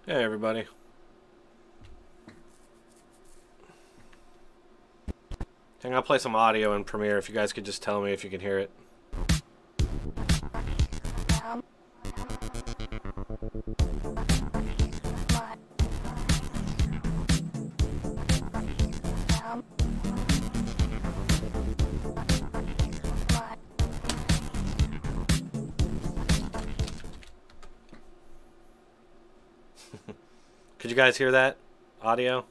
Hey everybody. I'll play some audio in Premiere if you guys could just tell me if you can hear it. Could you guys hear that audio?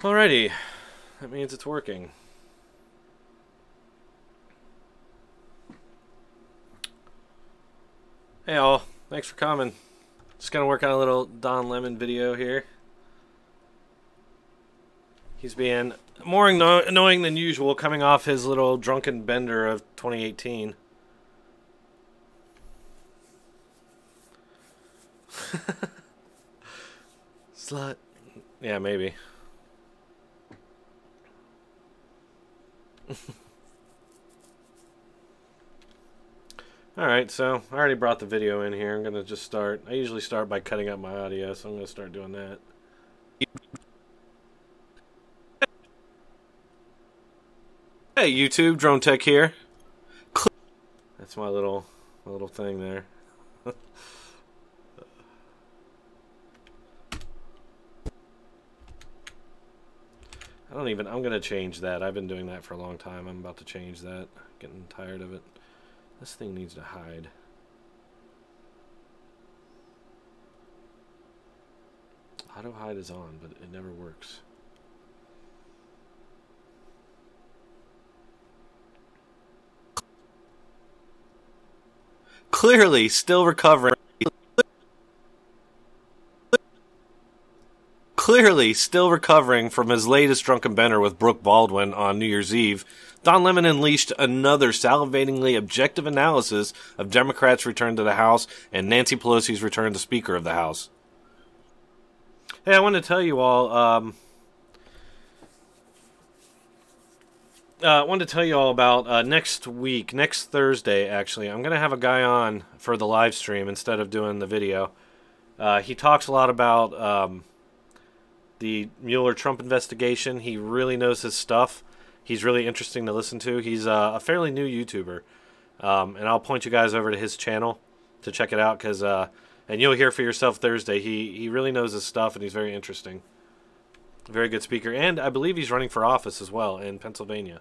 Alrighty, that means it's working. Hey all, thanks for coming. Just gonna work on a little Don Lemon video here. He's being more annoying than usual, coming off his little drunken bender of 2018. Slut. Yeah, maybe. Alright, so I already brought the video in here. I'm going to just start. I usually start by cutting up my audio, so I'm going to start doing that. Hey YouTube, Dronetek here. That's my little thing there. I'm going to change that. I've been doing that for a long time. I'm about to change that. Getting tired of it. This thing needs to hide. Auto hide is on, but it never works. Clearly still recovering. Clearly still recovering from his latest drunken bender with Brooke Baldwin on New Year's Eve, Don Lemon unleashed another salivatingly objective analysis of Democrats' return to the House and Nancy Pelosi's return to Speaker of the House. Hey, I want to tell you all, about next week, next Thursday, actually. I'm going to have a guy on for the live stream instead of doing the video. He talks a lot about the Mueller-Trump investigation. He really knows his stuff. He's really interesting to listen to. He's a fairly new YouTuber. And I'll point you guys over to his channel to check it out, because and you'll hear for yourself Thursday. He really knows his stuff, and he's very interesting. Very good speaker. And I believe he's running for office as well in Pennsylvania.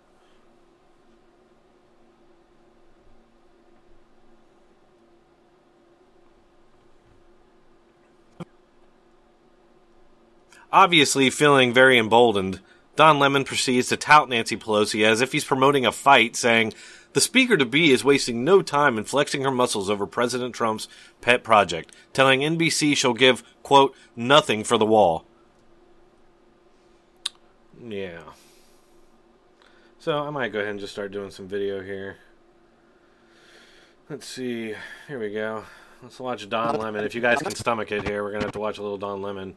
Obviously feeling very emboldened, Don Lemon proceeds to tout Nancy Pelosi as if he's promoting a fight, saying, "The Speaker-to-be is wasting no time in flexing her muscles over President Trump's pet project, telling NBC she'll give, quote, nothing for the wall." Yeah. So I might go ahead and just start doing some video here. Let's see. Here we go. Let's watch Don Lemon. If you guys can stomach it here, we're going to have to watch a little Don Lemon.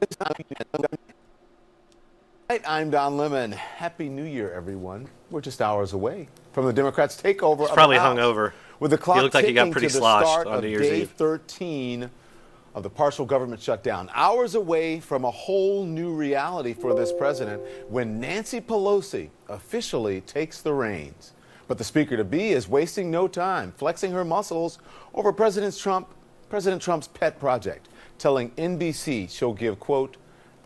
Hi, I'm Don Lemon. Happy New Year, everyone. We're just hours away from the Democrats' takeover. He's probably of the House, hungover. With the clock he looked like he got pretty sloshed on New Year's Day Eve. 13 of the partial government shutdown. Hours away from a whole new reality for this president when Nancy Pelosi officially takes the reins. But the Speaker-to-be is wasting no time flexing her muscles over President Trump's pet project, telling NBC she'll give, quote,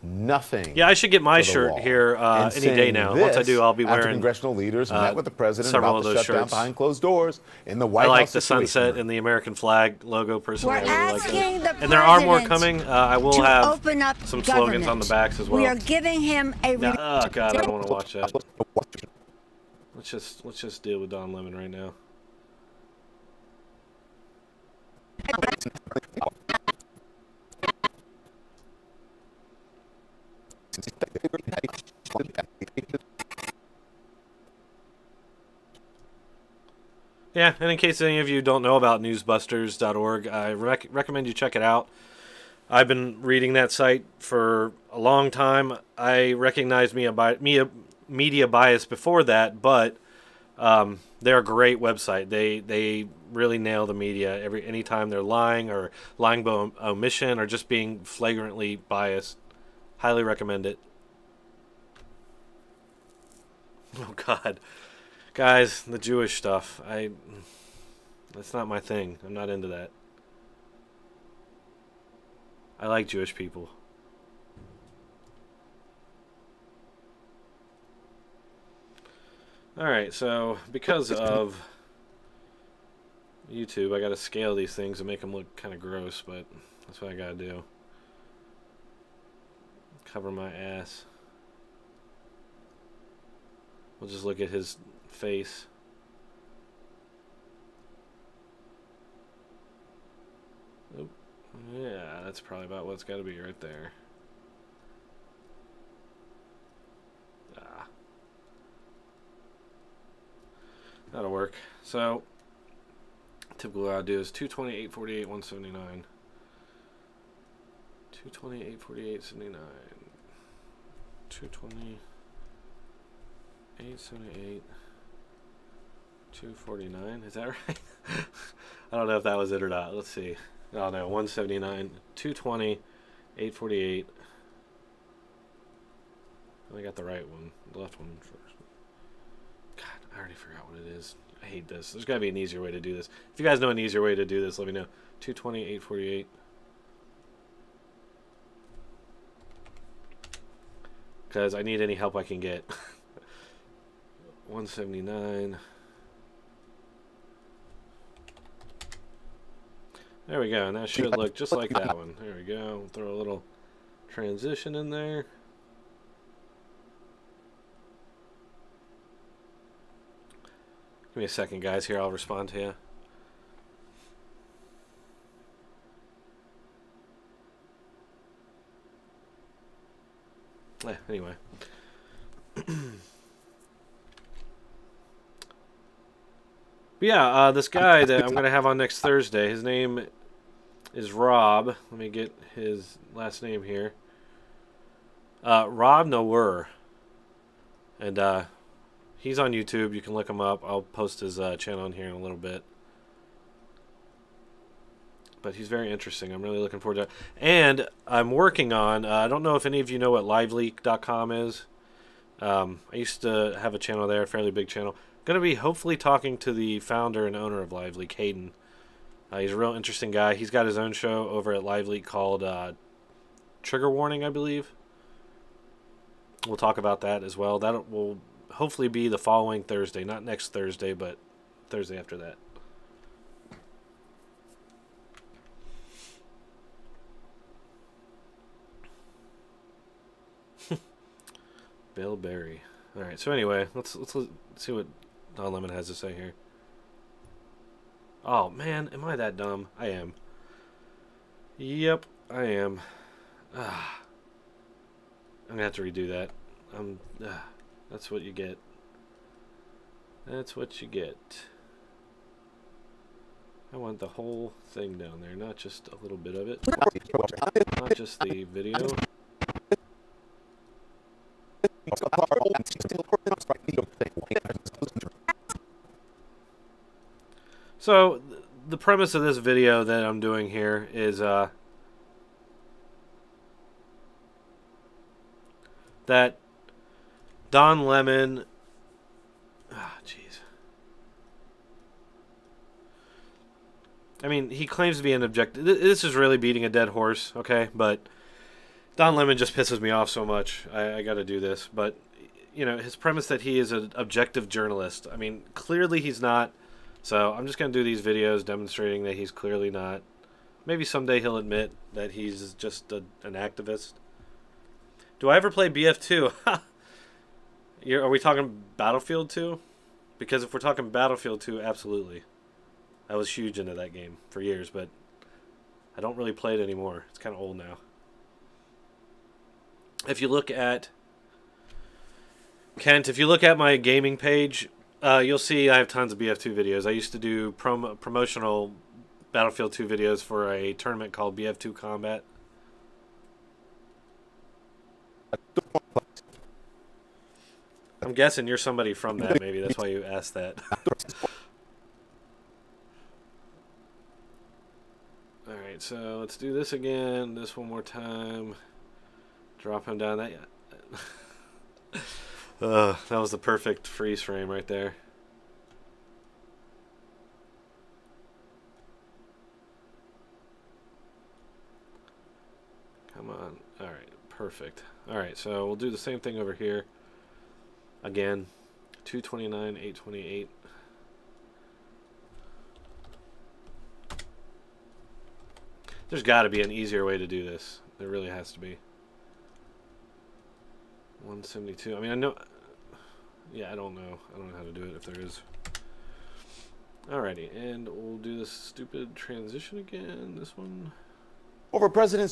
nothing. Yeah, I should get my shirt here any day now. Once I do, I'll be wearing congressional leaders met with the president several about of the those shutdown shirts. behind closed doors in the White I like House the sunset room. and the American flag logo personally. We're I really like asking that. the And there are more president coming. I will to have open up some slogans on the backs as well. We are giving him a Now, oh God, I don't want to watch that. Let's just deal with Don Lemon right now. Yeah, and in case any of you don't know about newsbusters.org, I recommend you check it out. I've been reading that site for a long time. I recognized media bias before that, but they're a great website. They really nail the media anytime they're lying or lying by omission or just being flagrantly biased. Highly recommend it. Oh God, guys, the Jewish stuff. That's not my thing. I'm not into that. I like Jewish people. Alright, so because of YouTube, I gotta scale these things and make them look kind of gross, but that's what I gotta do. Cover my ass. We'll just look at his face. Oop. Yeah, that's probably about what it's got to be right there. Ah. That'll work. So, typically what I'll do is 220, 848, 179. 220, 848, 79. 220, 878, 249. Is that right? I don't know if that was it or not. Let's see. Oh no, 179, 220, 848. I got the right one, the left one first. God, I already forgot what it is. I hate this. There's got to be an easier way to do this. If you guys know an easier way to do this, let me know. 220, 848. Because I need any help I can get. 179. There we go, and that should look just like that one. There we go. We'll throw a little transition in there. Give me a second, guys. Here, I'll respond to you. Anyway. But yeah, this guy that I'm going to have on next Thursday, his name is Rob. Let me get his last name here. Rob Nower. And he's on YouTube. You can look him up. I'll post his channel in here in a little bit. But he's very interesting. I'm really looking forward to it. And I'm working on, I don't know if any of you know what liveleak.com is. I used to have a channel there, a fairly big channel. Going to be hopefully talking to the founder and owner of LiveLeak, Hayden. He's a real interesting guy. He's got his own show over at LiveLeak called Trigger Warning, I believe. We'll talk about that as well. That will hopefully be the following Thursday. Not next Thursday, but Thursday after that. Bill Berry. Alright, so anyway, let's see what Don Lemon has to say here. Oh, man, am I that dumb? I am. Yep, I am. I'm going to have to redo that. That's what you get. That's what you get. I want the whole thing down there, not just a little bit of it. Not just the video. So, the premise of this video that I'm doing here is that Don Lemon... jeez. I mean, he claims to be an objective... This is really beating a dead horse, okay? But Don Lemon just pisses me off so much. I got to do this. But, you know, his premise that he is an objective journalist. I mean, clearly he's not. So I'm just going to do these videos demonstrating that he's clearly not. Maybe someday he'll admit that he's just an activist. Do I ever play BF2? Are we talking Battlefield 2? Because if we're talking Battlefield 2, absolutely. I was huge into that game for years, but I don't really play it anymore. It's kind of old now. If you look at... Kent, if you look at my gaming page, You'll see I have tons of BF2 videos. I used to do promotional Battlefield 2 videos for a tournament called BF2 Combat. I'm guessing you're somebody from that, maybe. That's why you asked that. Alright, so let's do this again. This one more time. Drop him down. That was the perfect freeze frame right there. Come on. Alright, perfect. Alright, so we'll do the same thing over here. Again, 229, 828. There's got to be an easier way to do this. There really has to be. 172. I mean, I know. Yeah, I don't know. I don't know how to do it if there is. Alrighty, and we'll do this stupid transition again. This one. Over President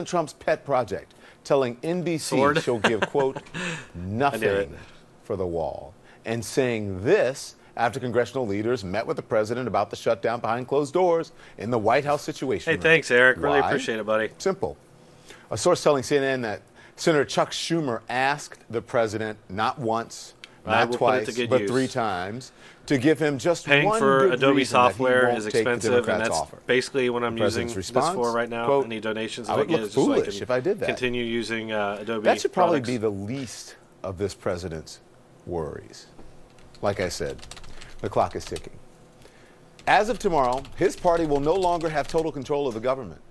Trump's pet project, telling NBC she'll give, quote, nothing for the wall, and saying this after congressional leaders met with the president about the shutdown behind closed doors in the White House Situation Hey, Room. thanks, Eric. Really Why? appreciate it, buddy. Simple. A source telling CNN that Senator Chuck Schumer asked the president not once, not twice, but 3 times to give him just Paying one for good Adobe reason that he software won't is take the expensive, and Democrats' that's offer. basically what I'm using this response, for right now. quote, Any donations I that I would get look is just so I foolish can if I did that. continue using Adobe That should probably products. be the least of this president's worries. Like I said, the clock is ticking. As of tomorrow, his party will no longer have total control of the government.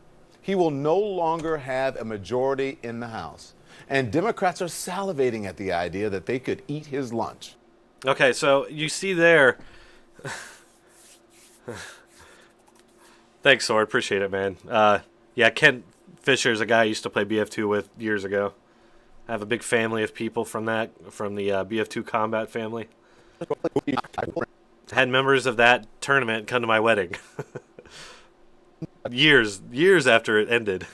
He will no longer have a majority in the House. And Democrats are salivating at the idea that they could eat his lunch. Okay, so you see there. Thanks, Sword. Appreciate it, man. Yeah, Kent Fisher's a guy I used to play BF2 with years ago. I have a big family of people from the BF2 Combat family. Had members of that tournament come to my wedding. years after it ended.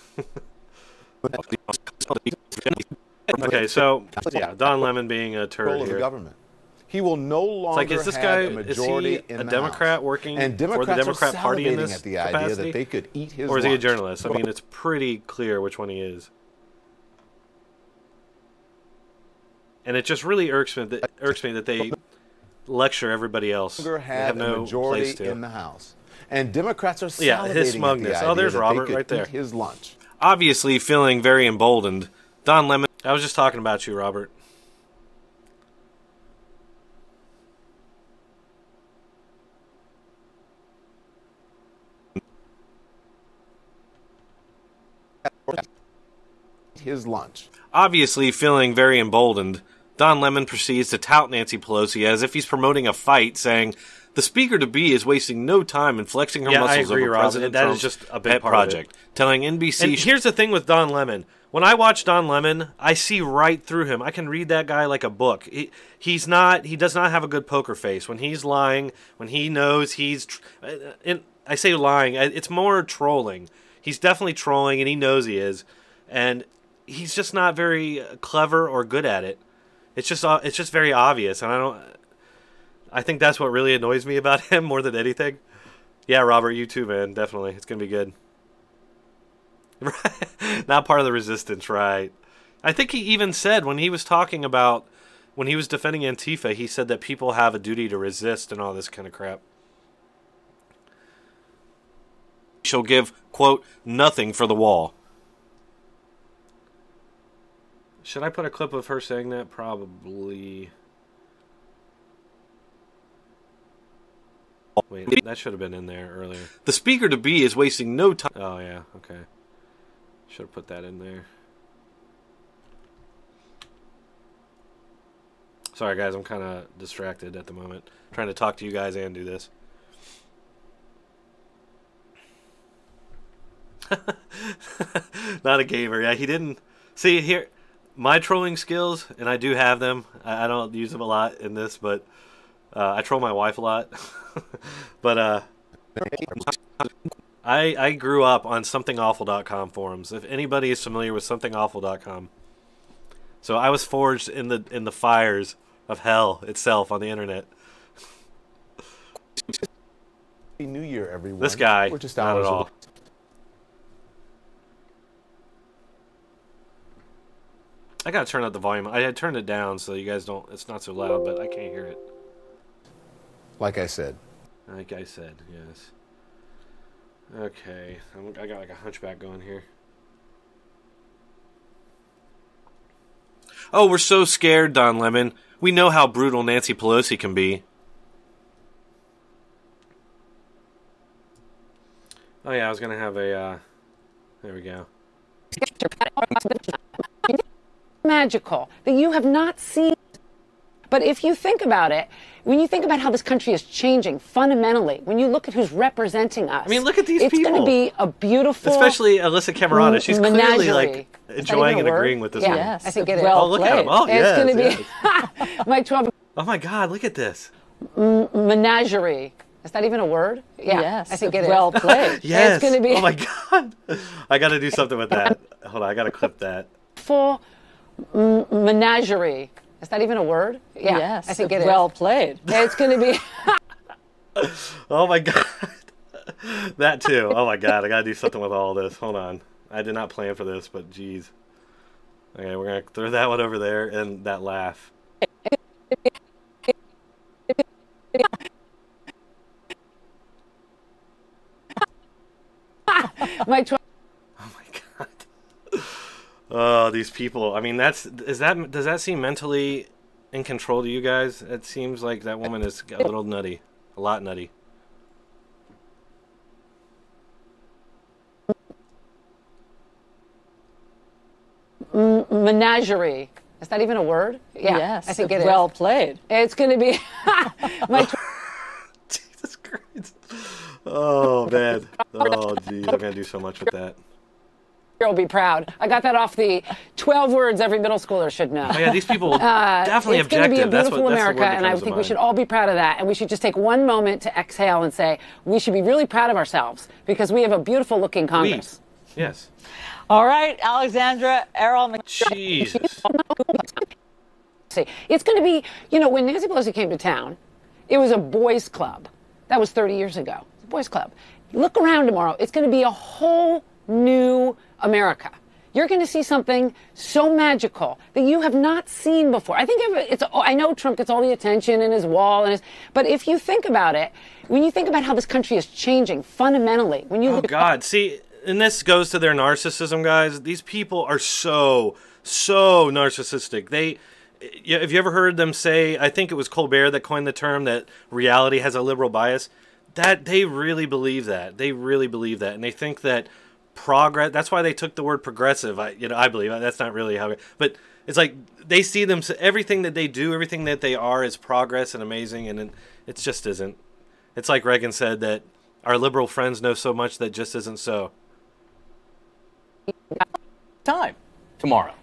Okay, so yeah, Don Lemon being a turd Of the here. government. He will no longer It's like, is this have guy, a majority is he in a the Democrat House. working And for the Democrats Democrat are Party in salivating this at the idea capacity? that they could eat his Or is he a lunch. journalist? I mean, it's pretty clear which one he is. And it just really irks me that they lecture everybody else. They have no place to. In the House. And Democrats are salivating Yeah, his at the smugness. idea Oh, there's that Robert they could right there. eat his lunch. Obviously feeling very emboldened. Don Lemon. I was just talking about you, Robert. His lunch. Obviously feeling very emboldened, Don Lemon proceeds to tout Nancy Pelosi as if he's promoting a fight, saying, "The speaker-to-be is wasting no time in flexing her muscles over President That Trump's is just a pet project." Telling NBC... And here's the thing with Don Lemon. When I watch Don Lemon, I see right through him. I can read that guy like a book. He does not have a good poker face. When he's lying, when he knows he's... and I say lying, it's more trolling. He's definitely trolling, and he knows he is. And he's just not very clever or good at it. It's just very obvious, and I think that's what really annoys me about him more than anything. Yeah, Robert, you too, man. Definitely, it's gonna be good. Not part of the resistance, right? I think he even said when he was talking about when he was defending Antifa, he said that people have a duty to resist and all this kind of crap. She'll give, quote, nothing for the wall. Should I put a clip of her saying that? Probably. Wait, that should have been in there earlier. The speaker-to-be is wasting no time. Oh, yeah, okay. Should have put that in there. Sorry, guys, I'm kind of distracted at the moment. Trying to talk to you guys and do this. Not a gamer. Yeah, he didn't... See, here... My trolling skills, and I do have them. I don't use them a lot in this, but I troll my wife a lot. But I grew up on somethingawful.com forums. If anybody is familiar with somethingawful.com, so I was forged in the fires of hell itself on the internet. Happy New Year, everyone. This guy, We're just not hours at away. all. I gotta turn up the volume. I had turned it down so you guys don't. It's not so loud, but I can't hear it. Like I said. Like I said, yes. Okay, I got like a hunchback going here. Oh, we're so scared, Don Lemon. We know how brutal Nancy Pelosi can be. Oh yeah, I was gonna have a. There we go. Magical that you have not seen. But if you think about it, when you think about how this country is changing fundamentally, when you look at who's representing us, I mean, look at these it's people. It's going to be a beautiful, especially Alyssa Camerata. She's clearly menagerie. like enjoying and agreeing with this yeah, one. yes, I think it is. Well, look at him. Oh, it's yes, going to be yes. my 12 Oh my God, look at this. Menagerie. Is that even a word? Yeah, yes, I think it is. Well played. Yes. It's going to be. Oh my God. I got to do something with that. Hold on, I got to clip that. Full menagerie. Is that even a word? Yeah, yes, I think it is. Well played. It's going to be. Oh my God. That too. Oh my God, I got to do something with all this. Hold on. I did not plan for this, but geez. Okay, we're going to throw that one over there and that laugh. My 12 Oh my God. Oh, these people. I mean, does that seem mentally in control to you guys? It seems like that woman is a little nutty. A lot nutty. Menagerie. Is that even a word? Yeah, yes, I think it is. Well played. It's going to be. My Jesus Christ. Oh, man. Oh, geez. I'm going to do so much with that. will be proud. I got that off the 12 words every middle schooler should know. Oh, yeah, these people definitely it's going to be a objective. That's beautiful what, that's the America, word that and I comes to think we mind. should all be proud of that. And we should just take one moment to exhale and say we should be really proud of ourselves because we have a beautiful looking Congress. Yes. All right, Alexandra Errol. Jesus. It's going to be, you know, when Nancy Pelosi came to town, it was a boys' club. That was 30 years ago. It's a boys' club. Look around tomorrow. It's going to be a whole new America. You're going to see something so magical that you have not seen before. I think I know Trump gets all the attention and his wall, but if you think about it, when you think about how this country is changing fundamentally, when you Oh, God. See, and this goes to their narcissism, guys. These people are so narcissistic. Have you ever heard them say, I think it was Colbert that coined the term that reality has a liberal bias? That they really believe that. They really believe that. And they think that progress, that's why they took the word progressive. I believe that's not really how, but it's like they see them, everything that they do, everything that they are is progress and amazing. And it just isn't. It's like Reagan said that our liberal friends know so much that just isn't so. Time tomorrow.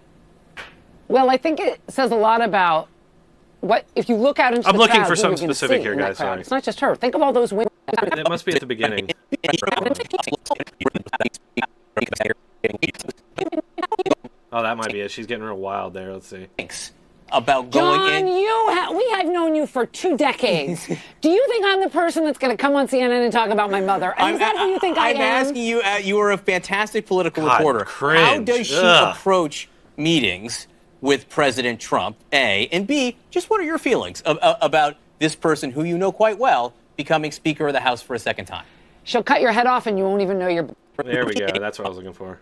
Well, I think it says a lot about what if you look out into I'm the looking crowd, for who something you're gonna specific see here, in that guys, crowd. sorry. It's not just her. Think of all those women. It must be at the beginning. Oh, that might be it. She's getting real wild there. Let's see. Thanks about going John, in. we have known you for 2 decades. Do you think I'm the person that's going to come on CNN and talk about my mother? Is that who you think I am? I'm asking you. You are a fantastic political God, reporter. cringe. How does she Ugh. approach meetings with President Trump? A and B. Just what are your feelings about this person who you know quite well becoming Speaker of the House for a second time? She'll cut your head off and you won't even know you're... There we go. That's what I was looking for.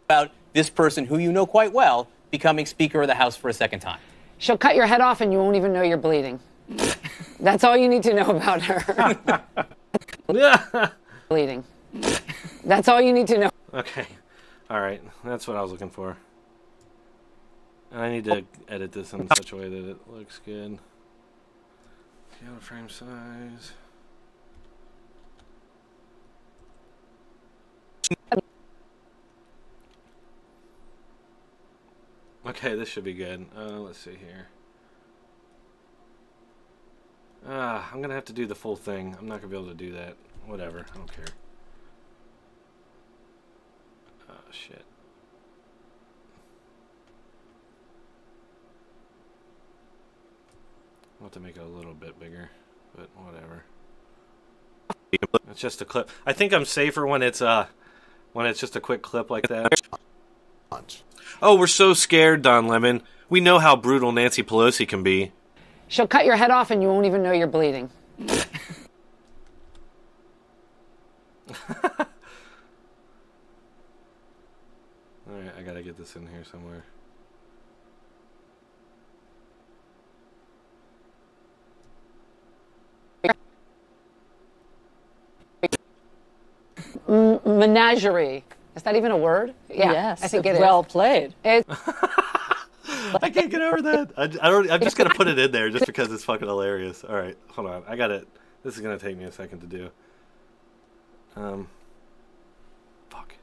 About this person who you know quite well becoming Speaker of the House for a second time. She'll cut your head off and you won't even know you're bleeding. That's all you need to know about her. Bleeding. That's all you need to know. Okay. All right. That's what I was looking for. I need to edit this in such a way that it looks good. Scale frame size. Okay, this should be good. Let's see here. I'm going to have to do the full thing. I'm not going to be able to do that. Whatever. I don't care. Oh, shit. I'll have to make it a little bit bigger, but whatever. It's just a clip. I think I'm safer when it's just a quick clip like that. Oh, we're so scared, Don Lemon. We know how brutal Nancy Pelosi can be. She'll cut your head off and you won't even know you're bleeding. Alright, I gotta get this in here somewhere. Menagerie. Is that even a word? Yeah, Yes. I think it is. Well played. It's I can't get over that. I'm just gonna put it in there just because it's fucking hilarious. All right, hold on. I got it. This is gonna take me a second to do. Fuck.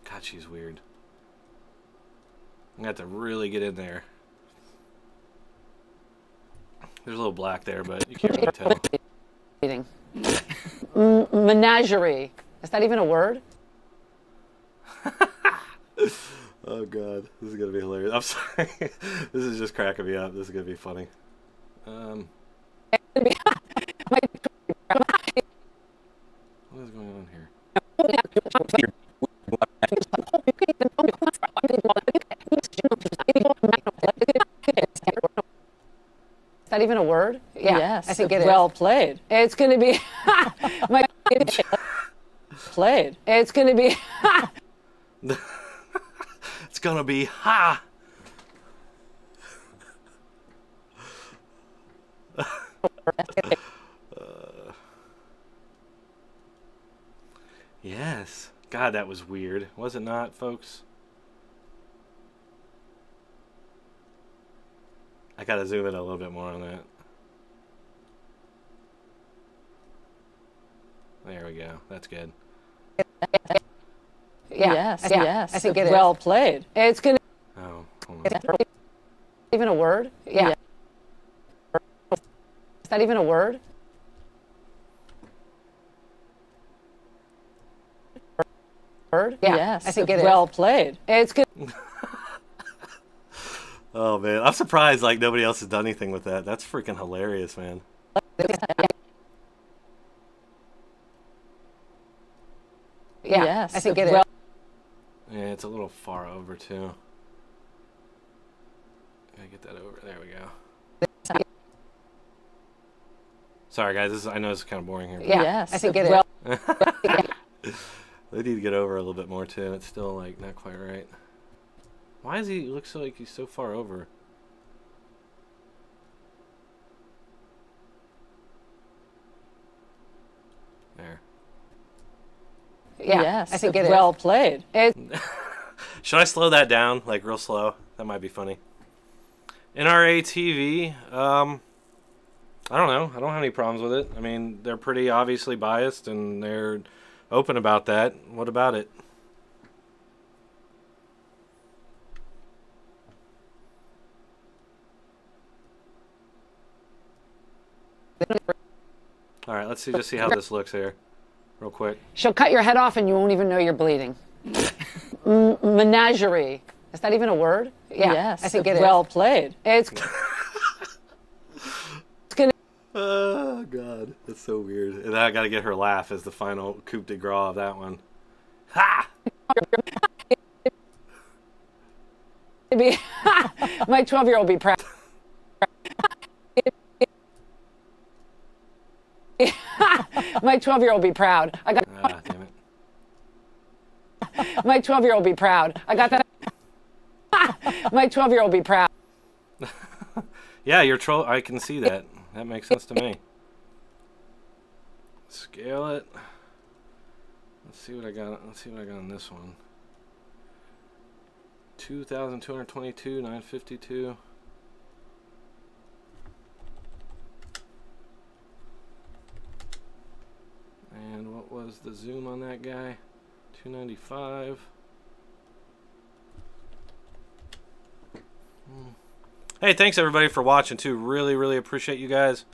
God, she's weird. I'm gonna have to really get in there. There's a little black there, but you can't really tell. bleeding. Menagerie. Is that even a word? Oh god, this is gonna be hilarious. I'm sorry. This is just cracking me up. This is gonna be funny. What is going on here? Is that even a word? Yeah, Yes. I think it is. Well played. It's going to be Played. It's going to be It's gonna be ha. Yes. God, that was weird. Was it not, folks? I gotta zoom in a little bit more on that. There we go. That's good. yeah, Yes. yeah, Yes. I think it is. Well played. It's going to Oh, hold on. even a word? Yeah. Is that even a word? Word? Yeah, Yes. I think it is. Well played. It's good. Oh man, I'm surprised like nobody else has done anything with that. That's freaking hilarious, man. Yeah, Yes. I think it is. Well Yeah, it's a little far over too. Gotta get that over. There we go. Sorry guys, I know this is kind of boring here. Yeah, Yes. I think it is. Well I need to get over a little bit more too. It's still like not quite right. Why does he look so like he's so far over? There. Yeah, yes. I think it is. Well played. It's Should I slow that down, like real slow? That might be funny. NRA TV, I don't know. I don't have any problems with it. I mean, they're pretty obviously biased, and they're open about that. What about it? All right, let's see. Just see how this looks here, real quick. she'll cut your head off and you won't even know you're bleeding. Menagerie. Is that even a word? Yeah, Yes. I think it is. Well played. It's gonna. Oh God, that's so weird. And then I got to get her laugh as the final coup de grace of that one. Ha! Be my 12-year-old will be proud. My 12-year-old will be proud. I got Ah, damn it. my 12-year-old will be proud. I got that. My 12-year-old will be proud. Yeah, you're troll. I can see that. That makes sense to me. Scale it. Let's see what I got. Let's see what I got on this one. 2,222, 952. And what was the zoom on that guy? 295. Hey, thanks everybody for watching too. Really, really appreciate you guys.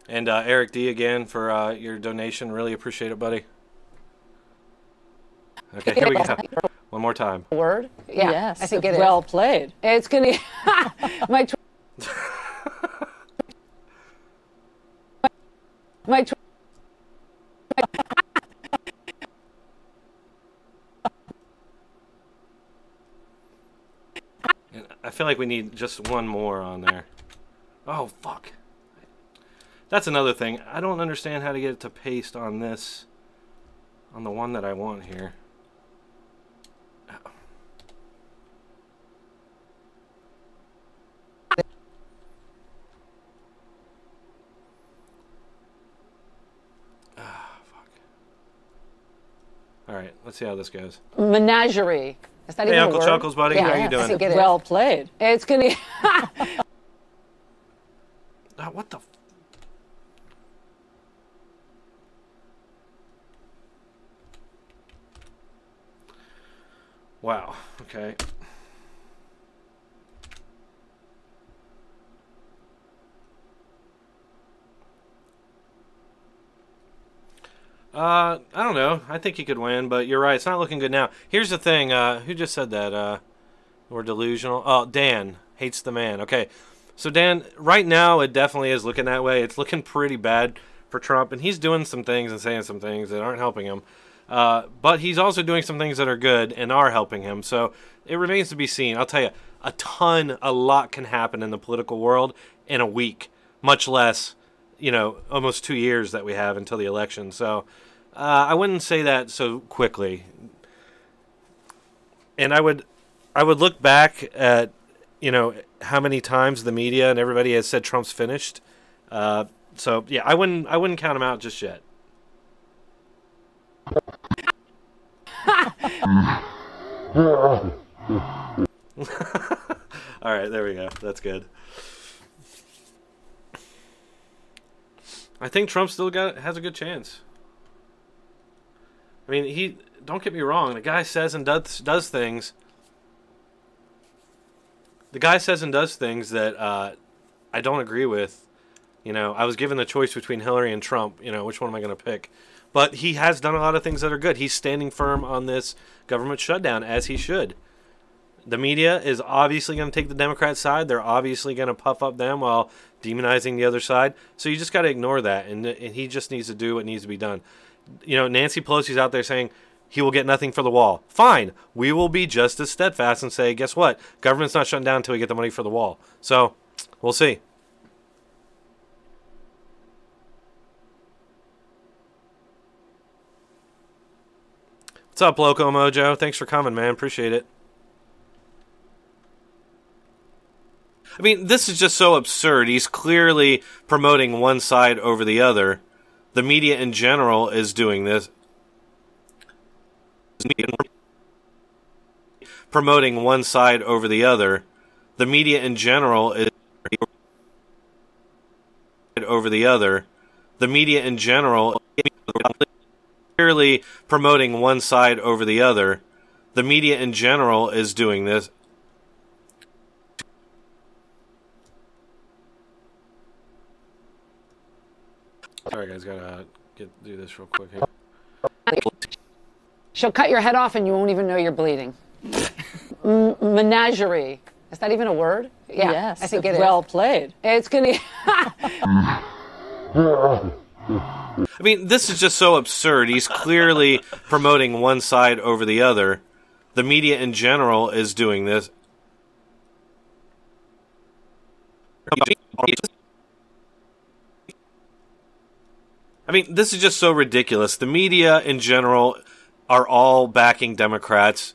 And Eric D again for your donation. Really appreciate it, buddy. Okay, here we go. One more time. Word? Yeah, Yes. I think it is. Well played. It's going to my my I feel like we need just one more on there. Oh, fuck. That's another thing. I don't understand how to get it to paste on this, on the one that I want here. Ah, fuck. All right, let's see how this goes. menagerie. Is that Hey, even a Uncle word? Chuckles, buddy. Yeah, How you I doing? think it is. Well played. It's going to What the? Wow. Okay. I don't know. I think he could win, but you're right. It's not looking good now. Here's the thing. Who just said that? We're delusional. Oh, Dan hates the man. Okay. So, Dan, right now it definitely is looking that way. It's looking pretty bad for Trump, and he's doing some things and saying some things that aren't helping him. But he's also doing some things that are good and are helping him. So it remains to be seen. I'll tell you, a lot can happen in the political world in a week, much less, almost 2 years that we have until the election. So I wouldn't say that so quickly. And I would look back at, how many times the media and everybody has said Trump's finished. So yeah, I wouldn't count him out just yet. All right, there we go. That's good. I think Trump still has a good chance. I mean, don't get me wrong. The guy says and does things. The guy says and does things that I don't agree with. I was given the choice between Hillary and Trump. Which one am I going to pick? But he has done a lot of things that are good. He's standing firm on this government shutdown, as he should. The media is obviously going to take the Democrat side. They're obviously going to puff up them while demonizing the other side. So you just got to ignore that, and he just needs to do what needs to be done. Nancy Pelosi's out there saying he will get nothing for the wall. Fine. We will be just as steadfast and say, guess what? Government's not shutting down until we get the money for the wall. So we'll see. What's up, Loco Mojo? Thanks for coming, man. Appreciate it. I mean, this is just so absurd. He's clearly promoting one side over the other. The media in general is doing this. Promoting one side over the other. The media in general is over the other. The media in general clearly promoting one side over the other. The media in general is doing this. Sorry, guys, gotta do this real quick here. She'll cut your head off and you won't even know you're bleeding. Menagerie. Is that even a word? Yeah, Yes. I think it is. Well played. It's going to... I mean, this is just so absurd. He's clearly promoting one side over the other. The media in general is doing this. I mean, this is just so ridiculous. The media in general are all backing Democrats.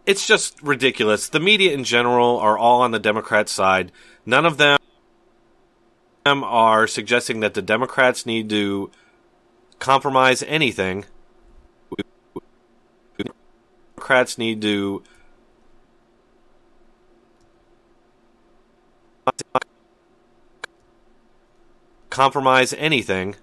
It's just ridiculous. The media in general are all on the Democrat side. None of them are suggesting that the Democrats need to compromise anything. Democrats need to compromise anything.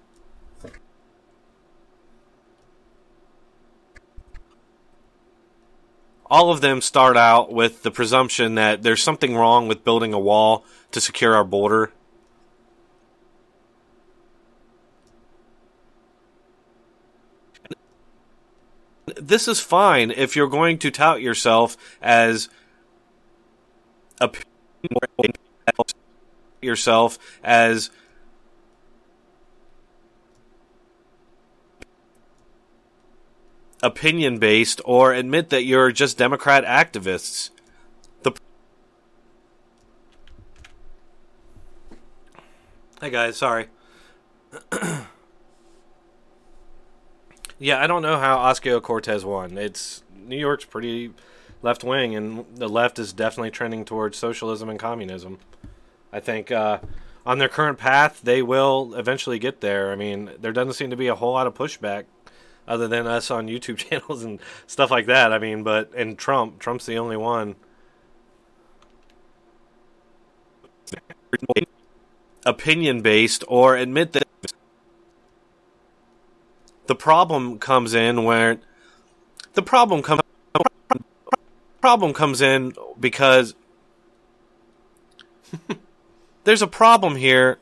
all of them start out with the presumption that there's something wrong with building a wall to secure our border. This is fine if you're going to tout yourself as opinion-based or admit that you're just Democrat activists. Hey guys, sorry. Yeah, I don't know how Ocasio-Cortez won. New York's pretty left-wing, and the left is definitely trending towards socialism and communism. I think on their current path, they will eventually get there. I mean, there doesn't seem to be a whole lot of pushback other than us on YouTube channels and stuff like that. I mean, and Trump's the only one. Opinion-based or admit that the problem comes in where the problem comes in because there's a problem here.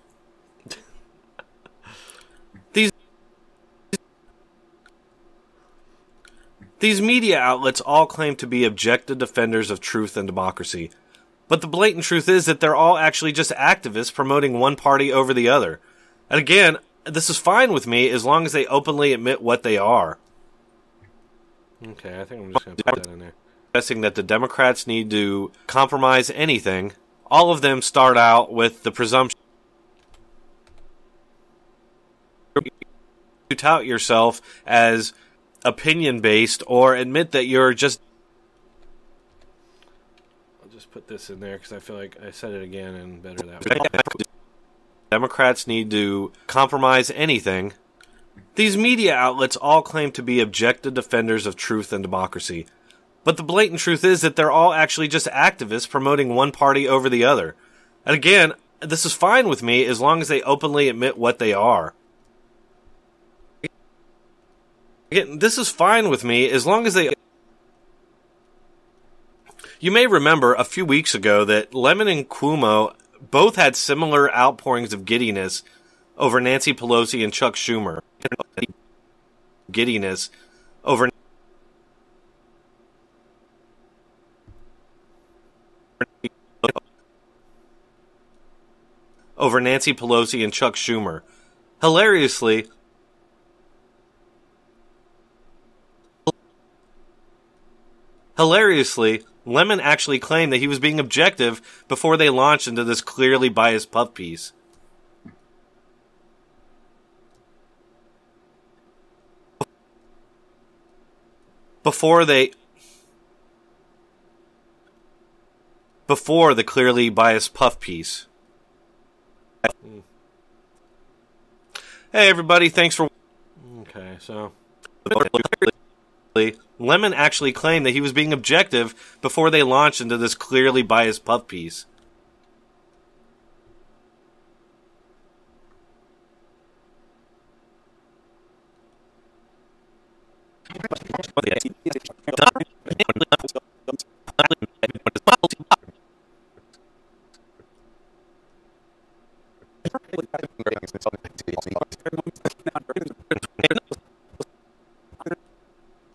These media outlets all claim to be objective defenders of truth and democracy. But the blatant truth is that they're all actually just activists promoting one party over the other. And again, this is fine with me as long as they openly admit what they are. Okay, I think I'm just going to put that in there. Guessing that the Democrats need to compromise anything. All of them start out with the presumption to tout yourself as opinion-based or admit that you're just... I'll just put this in there because I feel like I said it again and better that way. Democrats need to compromise anything. These media outlets all claim to be objective defenders of truth and democracy. But the blatant truth is that they're all actually just activists promoting one party over the other. And again, this is fine with me as long as they openly admit what they are. Again, this is fine with me as long as they... You may remember a few weeks ago that Lemon and Cuomo both had similar outpourings of giddiness over Nancy Pelosi and Chuck Schumer. Giddiness over Nancy Pelosi and Chuck Schumer. Hilariously, Lemon actually claimed that he was being objective before they launched into this clearly biased puff piece. Before the clearly biased puff piece. Hey everybody, thanks for... Okay, so... Lemon actually claimed that he was being objective before they launched into this clearly biased puff piece.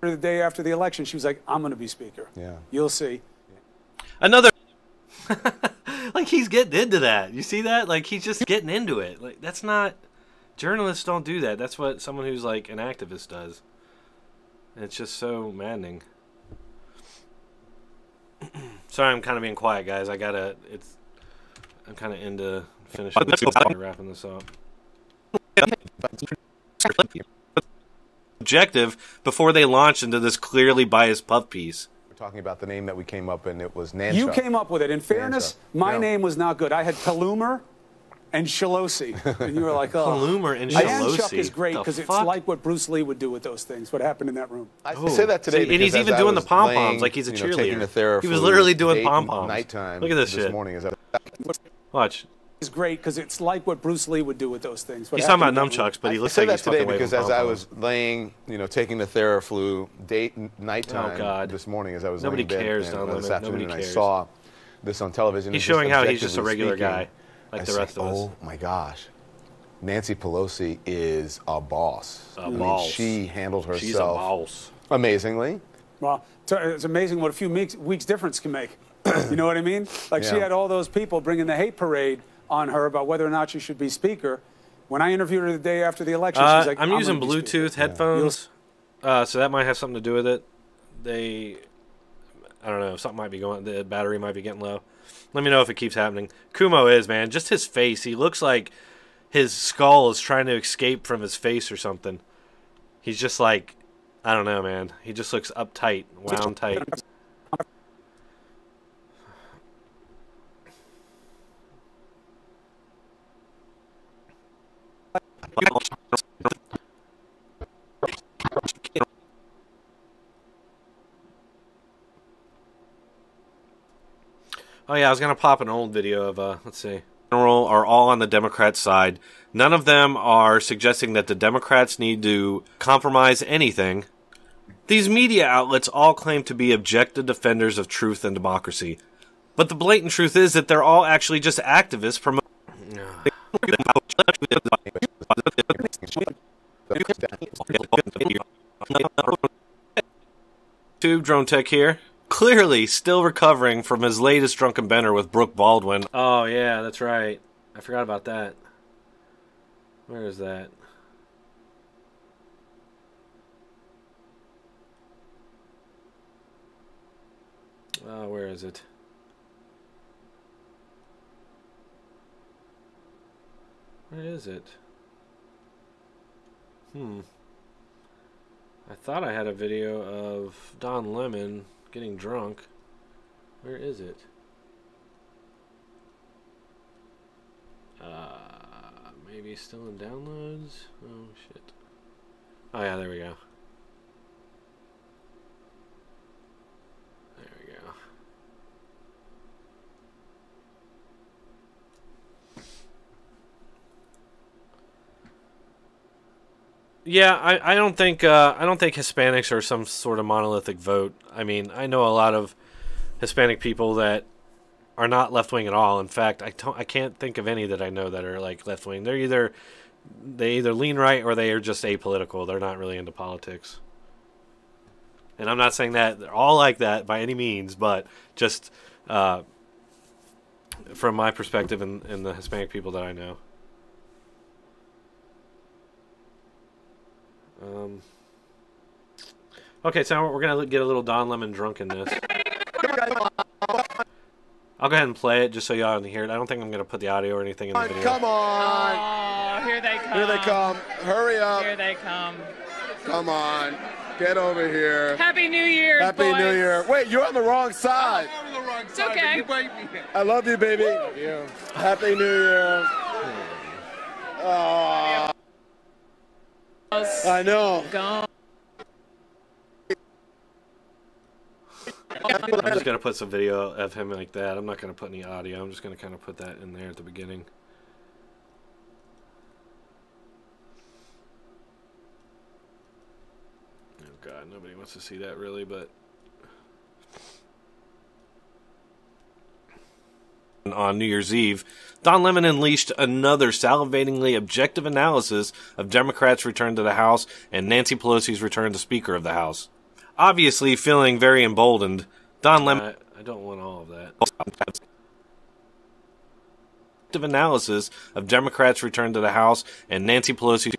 The day after the election, she was like, I'm going to be speaker. Yeah. You'll see. Another... like, he's getting into that. You see that? Like, he's just getting into it. Like, that's not... Journalists don't do that. That's what someone who's, like, an activist does. And it's just so maddening. Sorry, I'm kind of being quiet, guys. I'm kind of into finishing this and wrapping this up. Objective before they launched into this clearly biased puff piece. We're talking about the name that we came up and it was Nancy. You came up with it. In fairness, my No. name was not good. I had Palumer and Shalosi. And you were like, oh. Palumer and Chuck Shalosi. is great because it's like what Bruce Lee would do with those things, what happened in that room. I say that today See, and he's because even as I doing the was pom-poms laying, like he's a taking the cheerleader. Theraflu He was literally doing 8 pom-poms. Nighttime Look at this shit. morning. Watch. is great because it's like what Bruce Lee would do with those things. He's talking about nunchucks, but he looks I like say he's that today fucking away because from as I pom-poms. was laying, taking the Theraflu nighttime God. this morning, as I was Nobody laying in bed, cares, and, Don this Lemon. afternoon, Nobody I cares. saw this on television. He's and showing how he's just a objectively regular speaking, guy, like I the said, rest of us. Oh my gosh, Nancy Pelosi is a boss. I mean, boss. she handled herself She's a boss. amazingly. Well, it's amazing what a few weeks difference can make. You know what I mean? Like she Yeah. had all those people bringing the hate parade on her about whether or not she should be speaker. When I interviewed her the day after the election, she's like, I'm using gonna be speaker." Bluetooth headphones, so that might have something to do with it. I don't know, something might be going, the battery might be getting low. Let me know if it keeps happening. Kumo is, man, just his face. He looks like his skull is trying to escape from his face or something. He's just like, I don't know, man. He just looks uptight, wound tight. Oh yeah, I was gonna pop an old video of let's see. General are all on the Democrat side. None of them are suggesting that the Democrats need to compromise anything. These media outlets all claim to be objective defenders of truth and democracy. But the blatant truth is that they're all actually just activists promoting Dronetek here. Clearly still recovering from his latest drunken bender with Brooke Baldwin. Oh yeah, that's right. I forgot about that. Where is that? Oh, where is it? Where is it? I thought I had a video of Don Lemon getting drunk. Where is it? Maybe still in downloads? Oh, shit. Oh, yeah, there we go. There we go. Yeah, I don't think Hispanics are some sort of monolithic vote. I mean, I know a lot of Hispanic people that are not left wing at all. In fact, I can't think of any that I know that are like left wing. They either lean right or they are just apolitical. They're not really into politics. And I'm not saying that they're all like that by any means, but just from my perspective and the Hispanic people that I know. Okay, so we're going to get a little Don Lemon drunkenness. I'll go ahead and play it just so y'all can hear it. I don't think I'm going to put the audio or anything in the video. Come on. Oh, here they come. Here they come. Hurry up. Here they come. Come on. Get over here. Happy New Year, Happy boys. New Year. Wait, you're on the wrong side. I'm on the wrong It's side. okay. You wait me. I love you, baby. Happy New Year. Oh, I know. Gone. I'm just going to put some video of him like that. I'm not going to put any audio. I'm just going to kind of put that in there at the beginning. Oh, God. Nobody wants to see that, really, but... On New Year's Eve, Don Lemon unleashed another salivatingly objective analysis of Democrats' return to the House and Nancy Pelosi's return to Speaker of the House. Obviously feeling very emboldened, Don Lemon... I don't want all of that. Analysis of Democrats' return to the House and Nancy Pelosi's...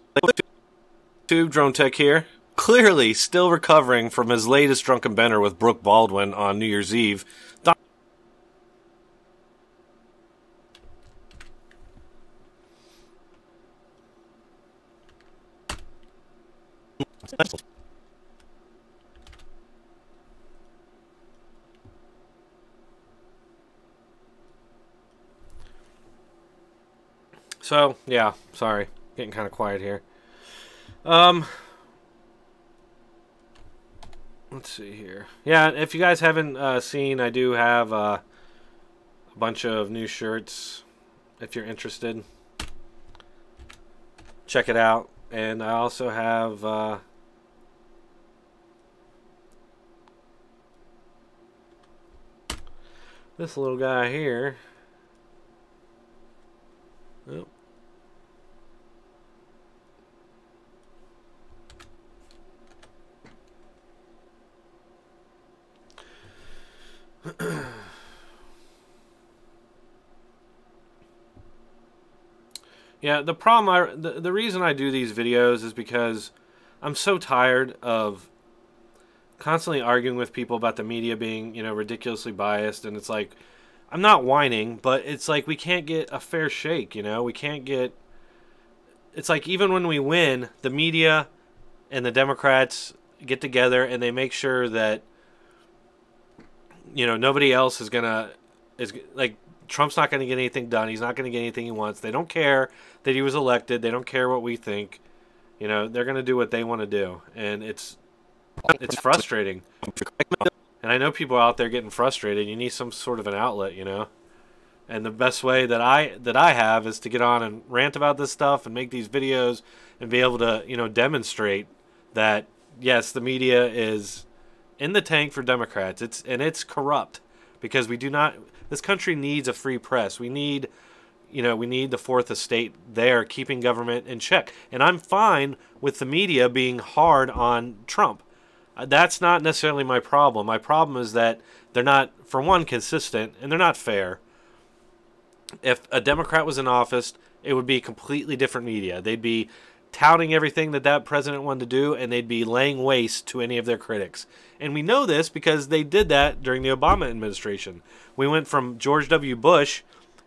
Dronetek here. Clearly still recovering from his latest drunken bender with Brooke Baldwin on New Year's Eve, Don... So, yeah, sorry. Getting kind of quiet here. Let's see here. Yeah, if you guys haven't seen, I do have a bunch of new shirts if you're interested. Check it out. And I also have this little guy here. Oh. Yeah, the problem, the reason I do these videos is because I'm so tired of constantly arguing with people about the media being, you know, ridiculously biased. And it's like, I'm not whining, but it's like we can't get a fair shake, you know? We can't get... It's like even when we win, the media and the Democrats get together and they make sure that, you know, nobody else is like, Trump's not going to get anything done. He's not going to get anything he wants. They don't care that he was elected. They don't care what we think. You know, they're going to do what they want to do. And it's frustrating. And I know people out there getting frustrated. You need some sort of an outlet, you know. And the best way that I have is to get on and rant about this stuff and make these videos and be able to, you know, demonstrate that, yes, the media is in the tank for Democrats. It's corrupt because we do not... This country needs a free press. We need, you know, we need the fourth estate there keeping government in check. And I'm fine with the media being hard on Trump. That's not necessarily my problem. My problem is that they're not, for one, consistent, and they're not fair. If a Democrat was in office, it would be completely different media. They'd be touting everything that president wanted to do, and they'd be laying waste to any of their critics. And we know this because they did that during the Obama administration. We went from George W. Bush,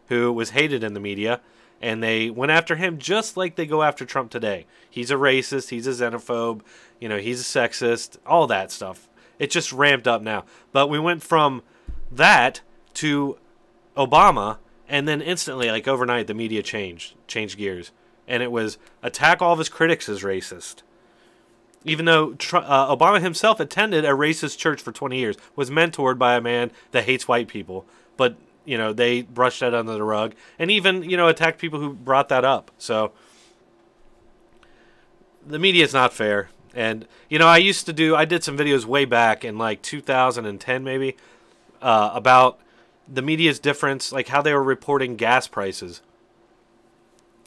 who was hated in the media, and they went after him just like they go after Trump today. He's a racist, he's a xenophobe, you know, he's a sexist, all that stuff. It just ramped up now. But we went from that to Obama, and then instantly, like overnight, the media changed gears. And it was attack all of his critics as racist. Even though Obama himself attended a racist church for 20 years, was mentored by a man that hates white people. But, you know, they brushed that under the rug. And even, you know, attacked people who brought that up. So, the media is not fair. And, you know, I did some videos way back in like 2010 maybe, about the media's difference, like how they were reporting gas prices.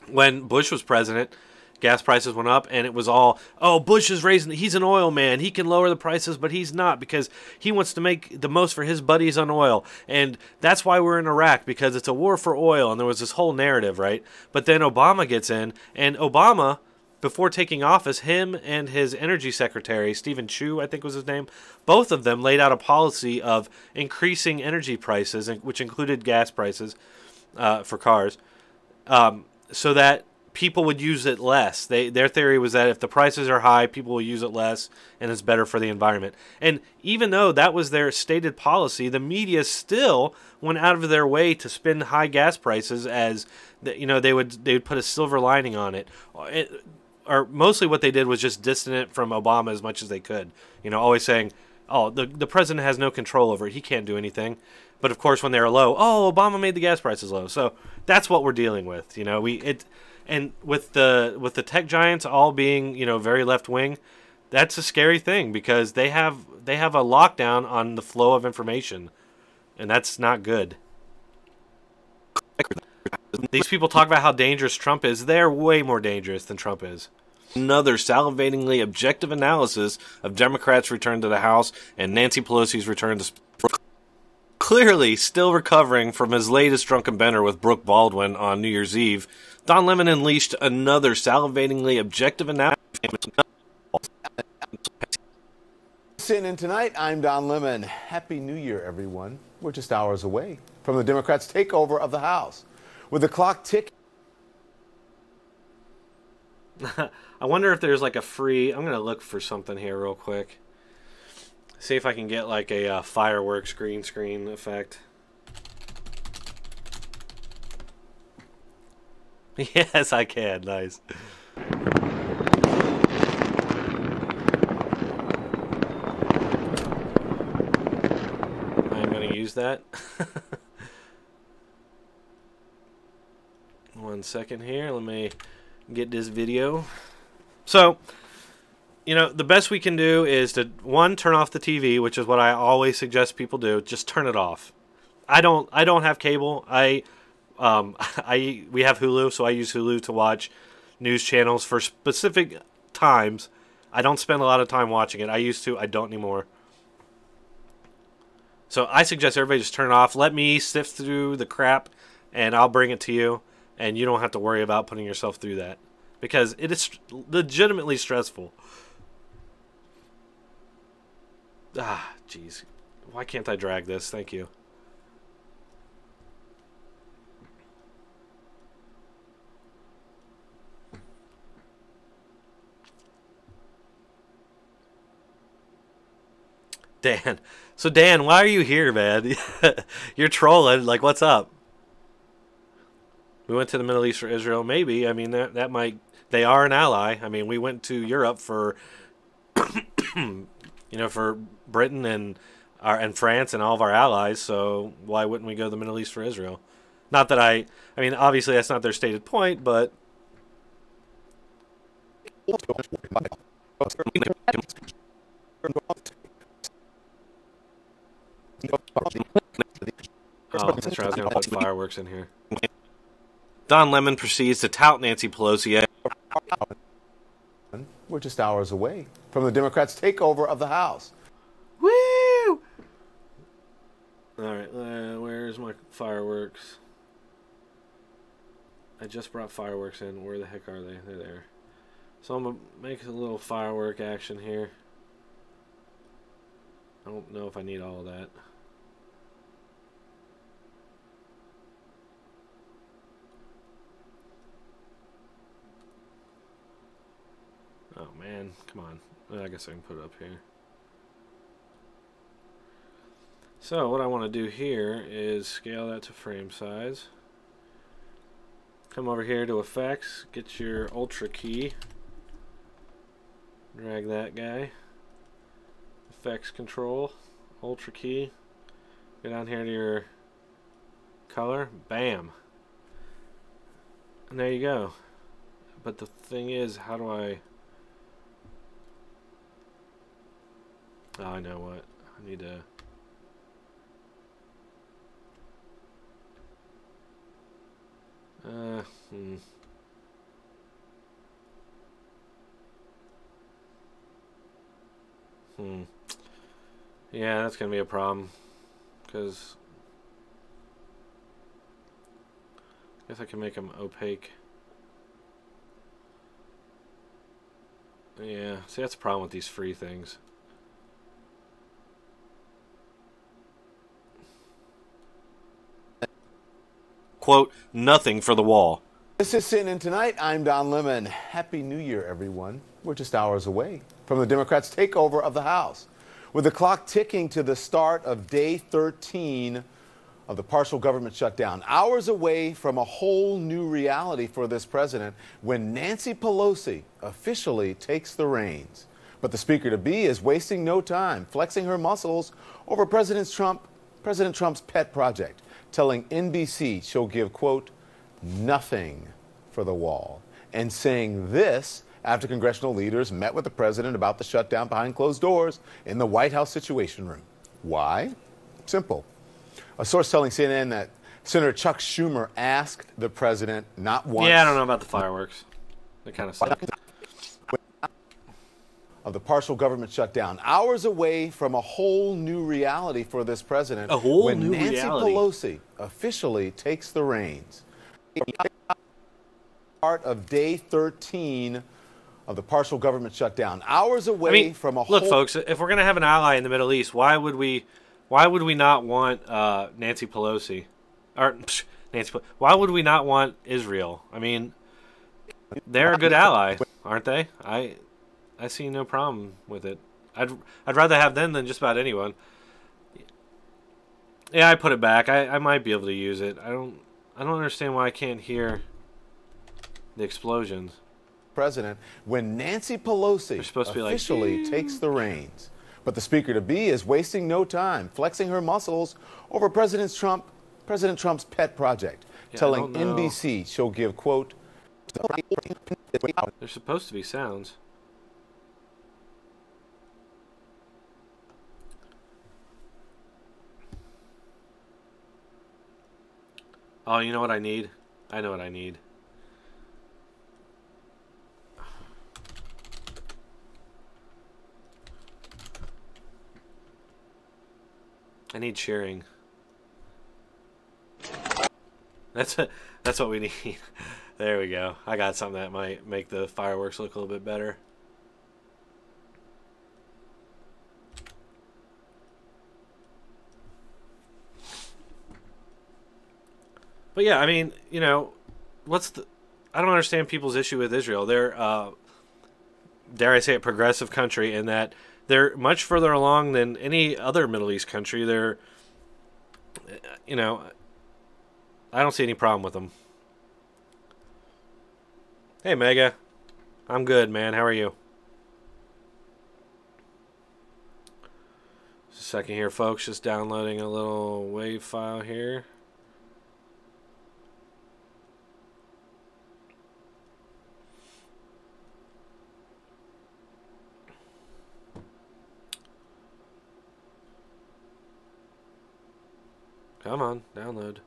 When Bush was president, gas prices went up, and it was all, oh, Bush is raising, he's an oil man, he can lower the prices, but he's not because he wants to make the most for his buddies on oil. And that's why we're in Iraq, because it's a war for oil, and there was this whole narrative, right? But then Obama gets in, and Obama, before taking office, him and his energy secretary, Stephen Chu, I think was his name, both of them laid out a policy of increasing energy prices, which included gas prices for cars, so that people would use it less. Their theory was that if the prices are high, people will use it less, and it's better for the environment. And even though that was their stated policy, the media still went out of their way to spin high gas prices as, you know, they would put a silver lining on it. Or mostly what they did was just distance it from Obama as much as they could. You know, always saying, oh, the president has no control over it. He can't do anything. But of course, when they were low, oh, Obama made the gas prices low. So that's what we're dealing with. You know, and with the tech giants all being, you know, very left wing, that's a scary thing because they have a lockdown on the flow of information, and that's not good. These people talk about how dangerous Trump is. They're way more dangerous than Trump is. Another salivatingly objective analysis of Democrats' return to the House and Nancy Pelosi's return to... Clearly still recovering from his latest drunken bender with Brooke Baldwin on New Year's Eve, Don Lemon unleashed another salivatingly objective analysis. Sitting in tonight, I'm Don Lemon. Happy New Year, everyone. We're just hours away from the Democrats' takeover of the House. With the clock ticking. I wonder if there's like a free... I'm going to look for something here real quick. See if I can get like a fireworks green screen effect. Yes, I can. Nice. I'm going to use that. 1 second here. Let me get this video. So, you know, the best we can do is to, one, turn off the TV, which is what I always suggest people do. Just turn it off. I don't have cable. We have Hulu, so I use Hulu to watch news channels for specific times. I don't spend a lot of time watching it. I used to. I don't anymore. So I suggest everybody just turn it off. Let me sift through the crap, and I'll bring it to you, and you don't have to worry about putting yourself through that, because it is legitimately stressful. Ah, jeez. Why can't I drag this? Thank you. Dan. So, Dan, why are you here, man? You're trolling. Like, what's up? We went to the Middle East for Israel. Maybe. I mean, that might... They are an ally. I mean, we went to Europe for... you know, for Britain and France and all of our allies. So, why wouldn't we go to the Middle East for Israel? Not that I mean, obviously, that's not their stated point, but... Oh, that's right. I was going to put fireworks in here. Don Lemon proceeds to tout Nancy Pelosi. We're just hours away from the Democrats' takeover of the House. Woo! All right, where's my fireworks? I just brought fireworks in. Where the heck are they? They're there. So I'm going to make a little firework action here. I don't know if I need all of that. Oh man, come on. I guess I can put it up here. So what I want to do here is scale that to frame size. Come over here to effects, get your ultra key. Drag that guy. Effects control, ultra key. Go down here to your color, bam. And there you go. But the thing is, how do I... Oh, I know what. I need to... Yeah, that's going to be a problem. Because... I guess I can make them opaque. Yeah, see, that's a problem with these free things. Quote, nothing for the wall. This is CNN Tonight. I'm Don Lemon. Happy New Year, everyone. We're just hours away from the Democrats' takeover of the House. With the clock ticking to the start of day 13 of the partial government shutdown, hours away from a whole new reality for this president when Nancy Pelosi officially takes the reins. But the speaker-to-be is wasting no time flexing her muscles over President Trump's pet project, telling NBC she'll give, quote, nothing for the wall, and saying this after congressional leaders met with the president about the shutdown behind closed doors in the White House Situation Room. Why? Simple. A source telling CNN that Senator Chuck Schumer asked the president not once... Yeah, I don't know about the fireworks. They kind of suck. ...of the partial government shutdown, hours away from a whole new reality for this president when Nancy Pelosi officially takes the reins. Part of day 13 of the partial government shutdown, hours away from a whole... Look, folks, if we're going to have an ally in the Middle East, why would we not want Nancy Pelosi? Or why would we not want Israel? I mean, they're a good ally, aren't they? I see no problem with it. I'd rather have them than just about anyone. Yeah, I put it back. I might be able to use it. I don't understand why I can't hear the explosions. President when Nancy Pelosi officially takes the reins. But the speaker-to-be is wasting no time flexing her muscles over President Trump's pet project, telling don't know. NBC she'll give, quote, There's supposed to be sounds. Oh, you know what I need? I know what I need. I need cheering. That's what we need. There we go. I got something that might make the fireworks look a little bit better. But yeah, I mean, you know, I don't understand people's issue with Israel. They're, dare I say it, progressive country in that they're much further along than any other Middle East country. They're, you know, I don't see any problem with them. Hey, Mega. I'm good, man. How are you? Just a second here, folks. Just downloading a little WAV file here. Come on, download.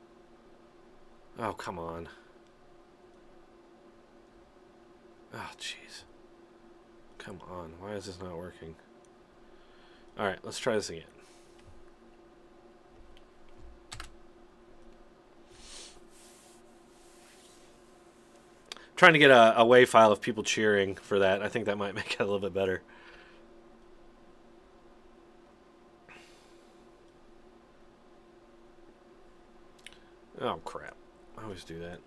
Oh, come on. Oh, jeez. Come on. Why is this not working? Alright, let's try this again. Trying to get a WAV file of people cheering for that. I think that might make it a little bit better. Oh, crap. I always do that.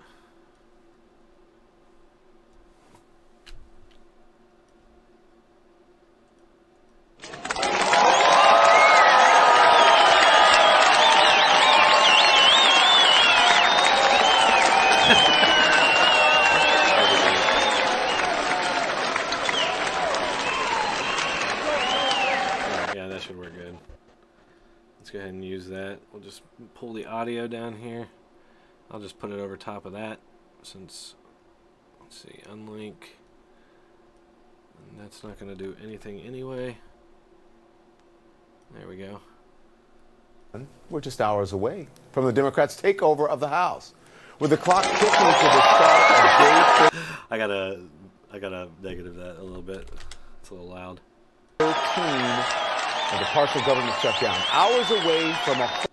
Yeah, that should work good. Let's go ahead and use that. We'll just pull the audio down here. I'll just put it over top of that since, let's see, unlink. And that's not going to do anything anyway. There we go. We're just hours away from the Democrats' takeover of the House. With the clock ticking to the start of day I gotta negative that a little bit. It's a little loud. 13 of the partial government shutdown. Hours away from a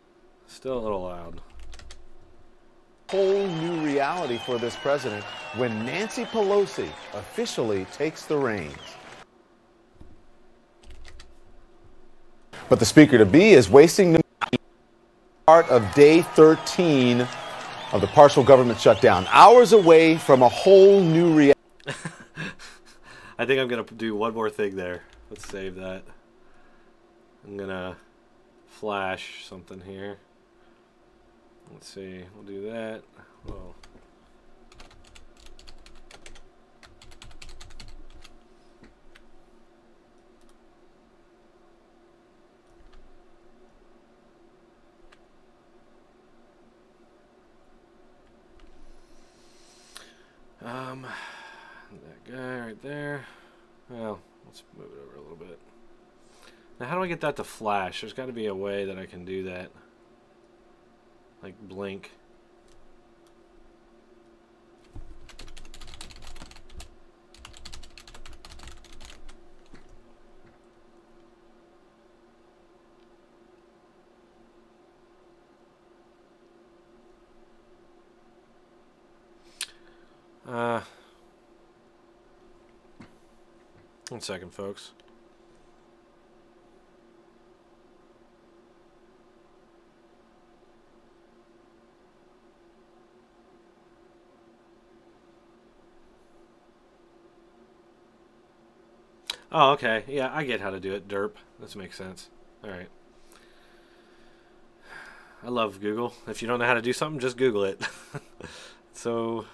Still a little loud. whole new reality for this president when Nancy Pelosi officially takes the reins. But the speaker-to-be is wasting the part of day 13 of the partial government shutdown. Hours away from a whole new reality. I think I'm going to do one more thing there. Let's save that. I'm going to flash something here. Let's see. We'll do that. Well, that guy right there. Well, let's move it over a little bit. Now, how do I get that to flash? There's got to be a way that I can do that. Like blink. One second, folks. Oh, okay. Yeah, I get how to do it. Derp. This makes sense. All right. I love Google. If you don't know how to do something, just Google it. So,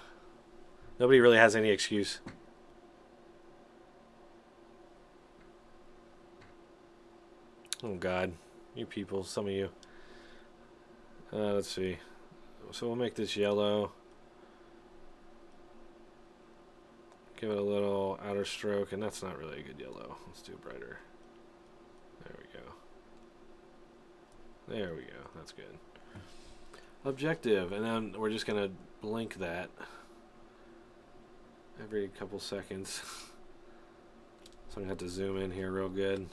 nobody really has any excuse. Oh, God. You people. Some of you. Let's see. So we'll make this yellow. Give it a little outer stroke, and that's not really a good yellow. Let's do brighter. There we go. There we go. That's good. Objective, and then we're just going to blink that every couple seconds. So I'm going to have to zoom in here real good.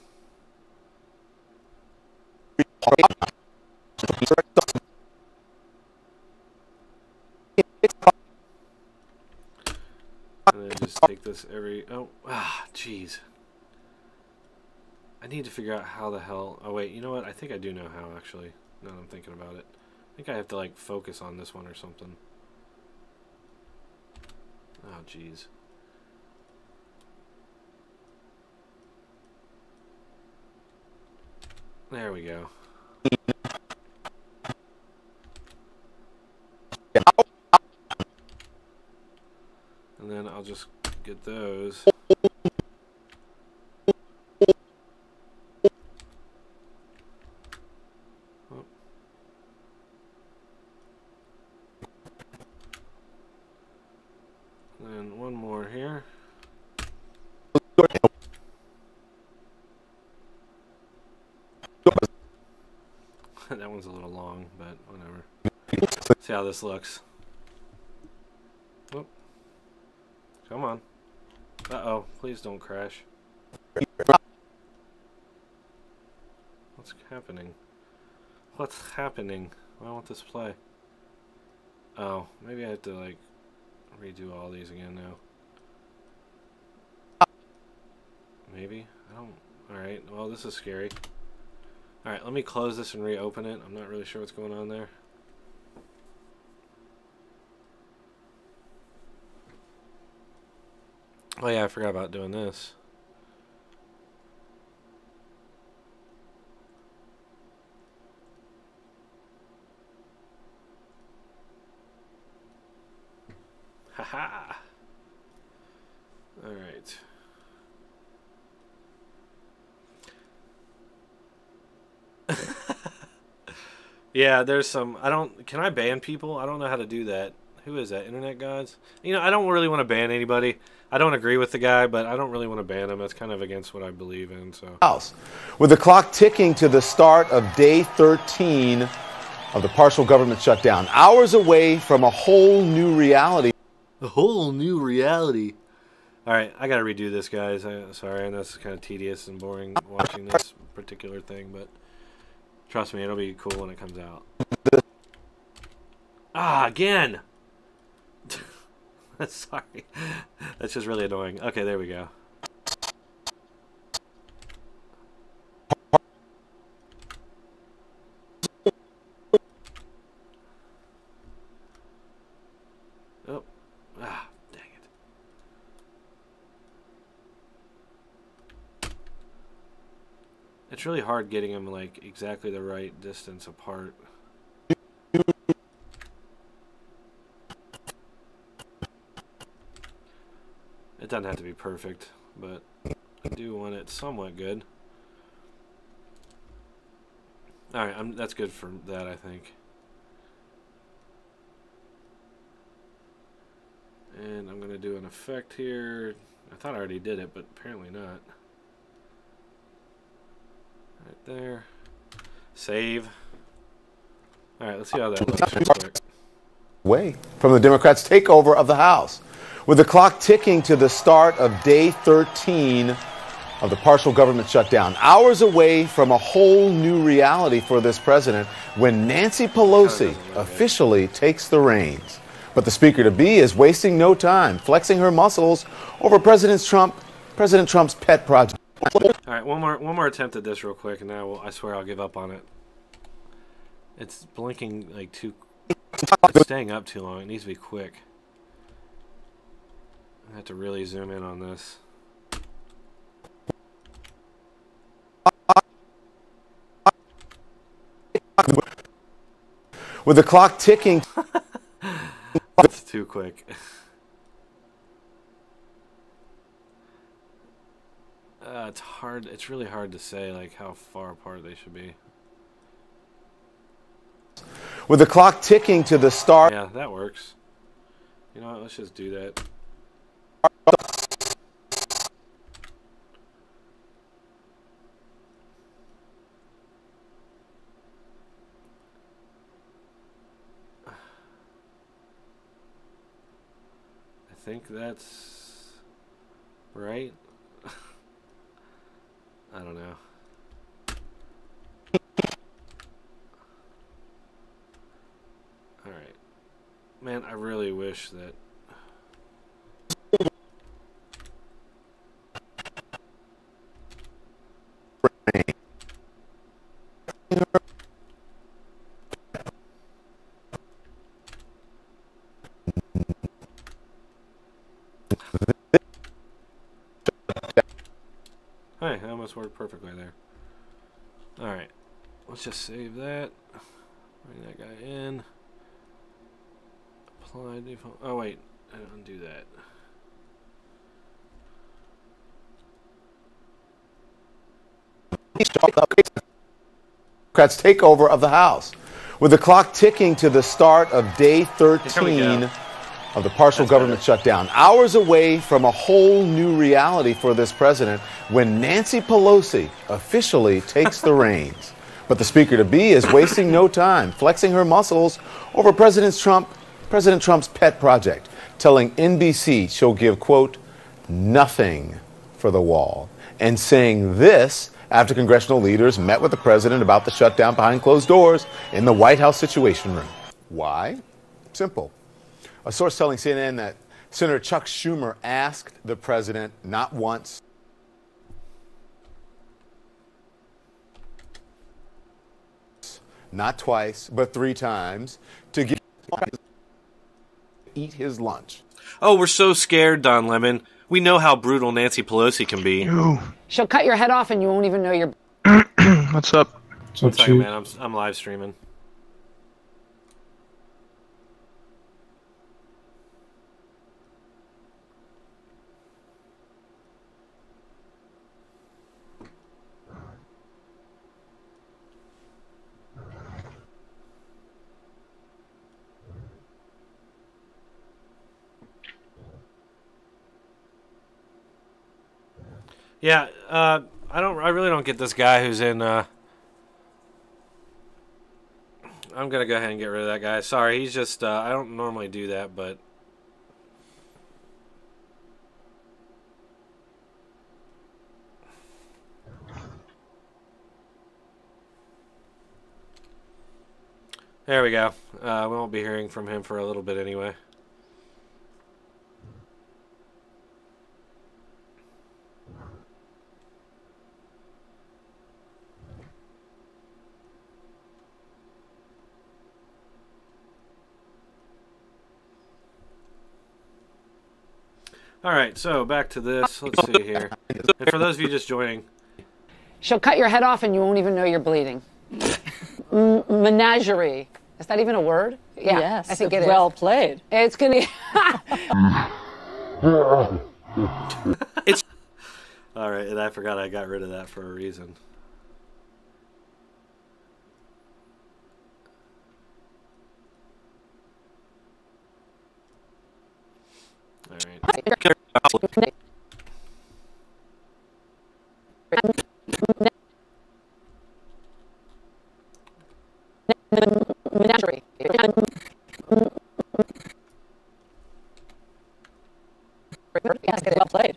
And then just take this every... Oh, jeez. I need to figure out how the hell... Oh, wait, you know what? I think I do know how, actually, now that I'm thinking about it. I think I have to, like, focus on this one or something. Oh, jeez. There we go. And then I'll just get those. Oh. And one more here. That one's a little long, but whatever. See how this looks. Whoop. Come on. Uh-oh. Please don't crash. What's happening? What's happening? Why won't this play? Oh, maybe I have to, like, redo all these again now. Maybe? I don't... Alright, well, this is scary. Alright, let me close this and reopen it. I'm not really sure what's going on there. Oh yeah, I forgot about doing this. Haha! Alright. Yeah, there's some... Can I ban people? I don't know how to do that. Who is that? Internet Gods? You know, I don't really want to ban anybody. I don't agree with the guy, but I don't really want to ban him. That's kind of against what I believe in, so... House, with the clock ticking to the start of day 13 of the partial government shutdown. Hours away from a whole new reality. A whole new reality. Alright, I gotta redo this, guys. Sorry, I know it's kind of tedious and boring watching this particular thing, but... Trust me, it'll be cool when it comes out. Ah, again! Sorry. That's just really annoying. Okay, there we go. Oh. Ah, dang it. It's really hard getting them, like, exactly the right distance apart. It doesn't have to be perfect, but I do want it somewhat good. Alright, that's good for that, I think. And I'm going to do an effect here. I thought I already did it, but apparently not. Right there. Save. Alright, let's see how that looks real quick. Away from the Democrats' takeover of the House. With the clock ticking to the start of day 13 of the partial government shutdown. Hours away from a whole new reality for this president when Nancy Pelosi officially takes the reins. But the speaker-to-be is wasting no time, flexing her muscles over President Trump's pet project. All right, one more attempt at this real quick, and now I swear I'll give up on it. It's blinking like it's staying up too long. It needs to be quick. I have to really zoom in on this. With the clock ticking. It's too quick. It's hard. It's really hard to say like how far apart they should be. With the clock ticking to the start. Yeah, that works. You know what? Let's just do that. I think that's right. I don't know. All right. Man, I really wish that... Hey, that almost worked perfectly there. Alright. Let's just save that. Bring that guy in. Apply default. Oh, wait. I don't undo that. Democrats' takeover of the House. With the clock ticking to the start of day 13 of the partial government shutdown, hours away from a whole new reality for this president when Nancy Pelosi officially takes the reins. But the speaker-to-be is wasting no time, flexing her muscles over President Trump's pet project, telling NBC she'll give, quote, nothing for the wall, and saying this after congressional leaders met with the president about the shutdown behind closed doors in the White House Situation Room. Why? Simple. A source telling CNN that Senator Chuck Schumer asked the president not once, not twice, but 3 times to eat his lunch. Oh, we're so scared, Don Lemon. We know how brutal Nancy Pelosi can be. She'll cut your head off and you won't even know you're... What's up? One second, man. I'm live streaming. Yeah, I really don't get this guy who's in, I'm gonna go ahead and get rid of that guy. Sorry, he's just, I don't normally do that, but... There we go. We won't be hearing from him for a little bit anyway. All right, so back to this. Let's see here. And for those of you just joining, She'll cut your head off and you won't even know you're bleeding. Menagerie. Is that even a word? Yeah, yes, I think it is. Well played. It's gonna. it's all right, and I forgot I got rid of that for a reason. All right. Menagerie. Yes, well played.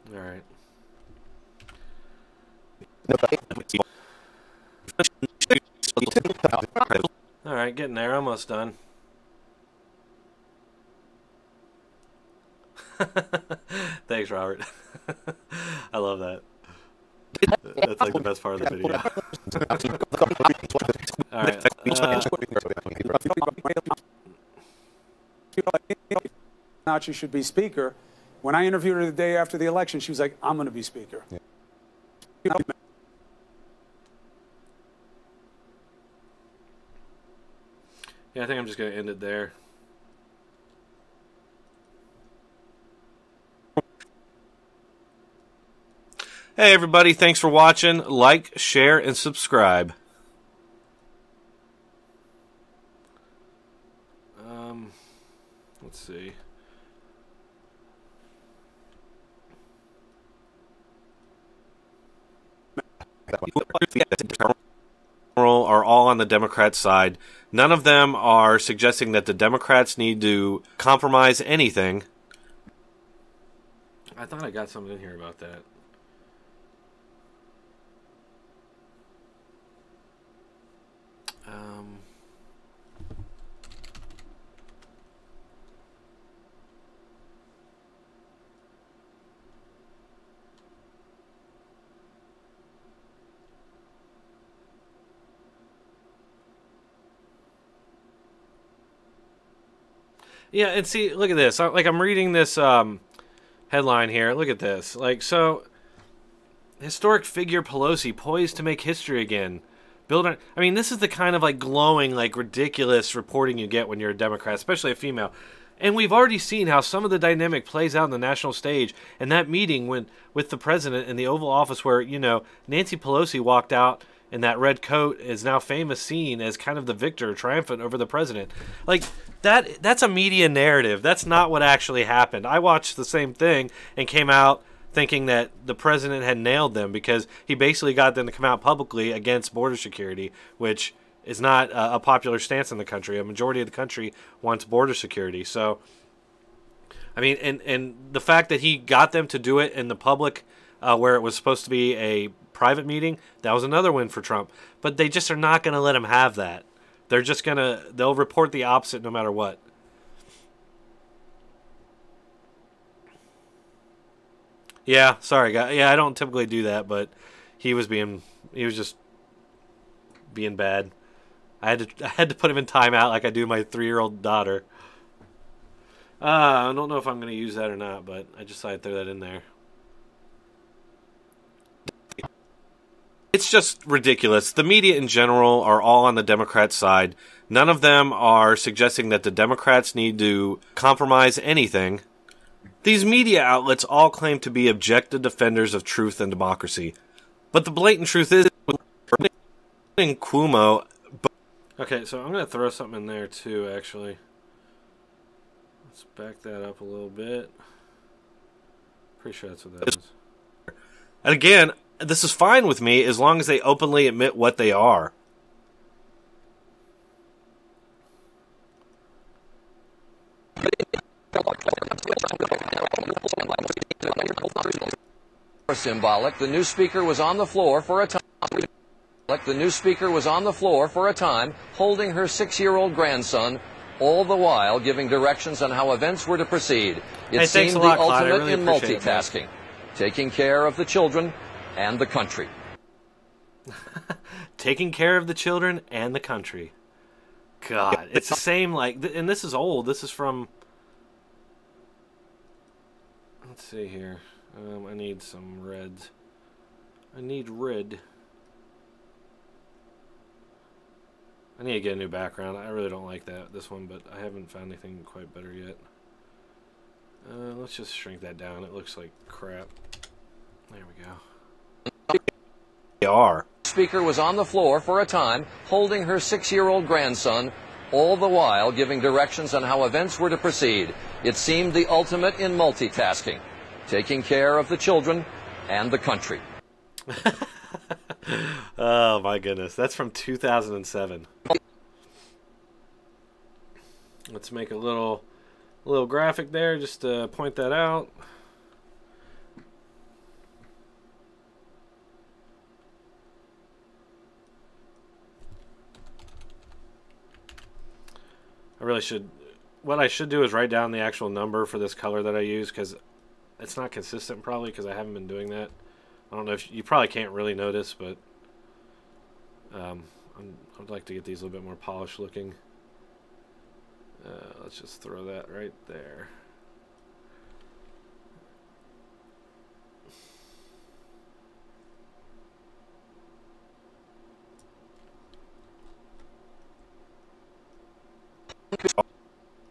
All right. All right, getting there. Almost done. Thanks, Robert. I love that. That's like the best part of the video. All right. Not she should be speaker. When I interviewed her the day after the election, she was like, I'm going to be speaker. Yeah. Yeah, I think I'm just going to end it there. Hey, everybody. Thanks for watching. Like, share, and subscribe. Let's see. Are all on the Democrat side. None of them are suggesting that the Democrats need to compromise anything. I thought I got something in here about that. Yeah, and see, look at this. Like, I'm reading this headline here. Look at this. Like, so, historic figure Pelosi poised to make history again. I mean, this is the kind of, like, glowing, like, ridiculous reporting you get when you're a Democrat, especially a female. And we've already seen how some of the dynamic plays out on the national stage. And that meeting with the president in the Oval Office where, you know, Nancy Pelosi walked out in that red coat is now famous seen as kind of the victor, triumphant over the president. Like, that's a media narrative. That's not what actually happened. I watched the same thing and came out thinking that the president had nailed them because he basically got them to come out publicly against border security, which is not a popular stance in the country. A majority of the country wants border security. So, I mean, and the fact that he got them to do it in the public where it was supposed to be a private meeting, that was another win for Trump. But they just are not going to let him have that. They're just going to, they'll report the opposite no matter what. Yeah, sorry, guy. Yeah, I don't typically do that, but he was just being bad. I had to put him in timeout like I do my 3-year-old daughter. I don't know if I'm going to use that or not, but I just decided to throw that in there. It's just ridiculous. The media in general are all on the Democrat side. None of them are suggesting that the Democrats need to compromise anything. These media outlets all claim to be objective defenders of truth and democracy. But the blatant truth is, in Cuomo... Okay, so I'm going to throw something in there too, actually. Let's back that up a little bit. Pretty sure that's what that is. And again, this is fine with me as long as they openly admit what they are. Symbolic. The new speaker was on the floor for a time. The new speaker was on the floor for a time, holding her 6-year-old grandson, all the while giving directions on how events were to proceed. It seemed the ultimate in multitasking, taking care of the children and the country. Taking care of the children and the country. God, it's the same, like, and this is old. This is from, let's see here. I need some reds. I need red. I need to get a new background. I really don't like this one, but I haven't found anything quite better yet. Let's just shrink that down. It looks like crap. There we go. They are. Speaker was on the floor for a time, holding her 6-year-old grandson, all the while giving directions on how events were to proceed. It seemed the ultimate in multitasking, taking care of the children and the country. Oh my goodness, that's from 2007. Let's make a little graphic there just to point that out. I really should. What I should do is write down the actual number for this color that I use because it's not consistent probably because I haven't been doing that. I don't know if you probably can't really notice, but I'd like to get these a little bit more polished looking. Let's just throw that right there.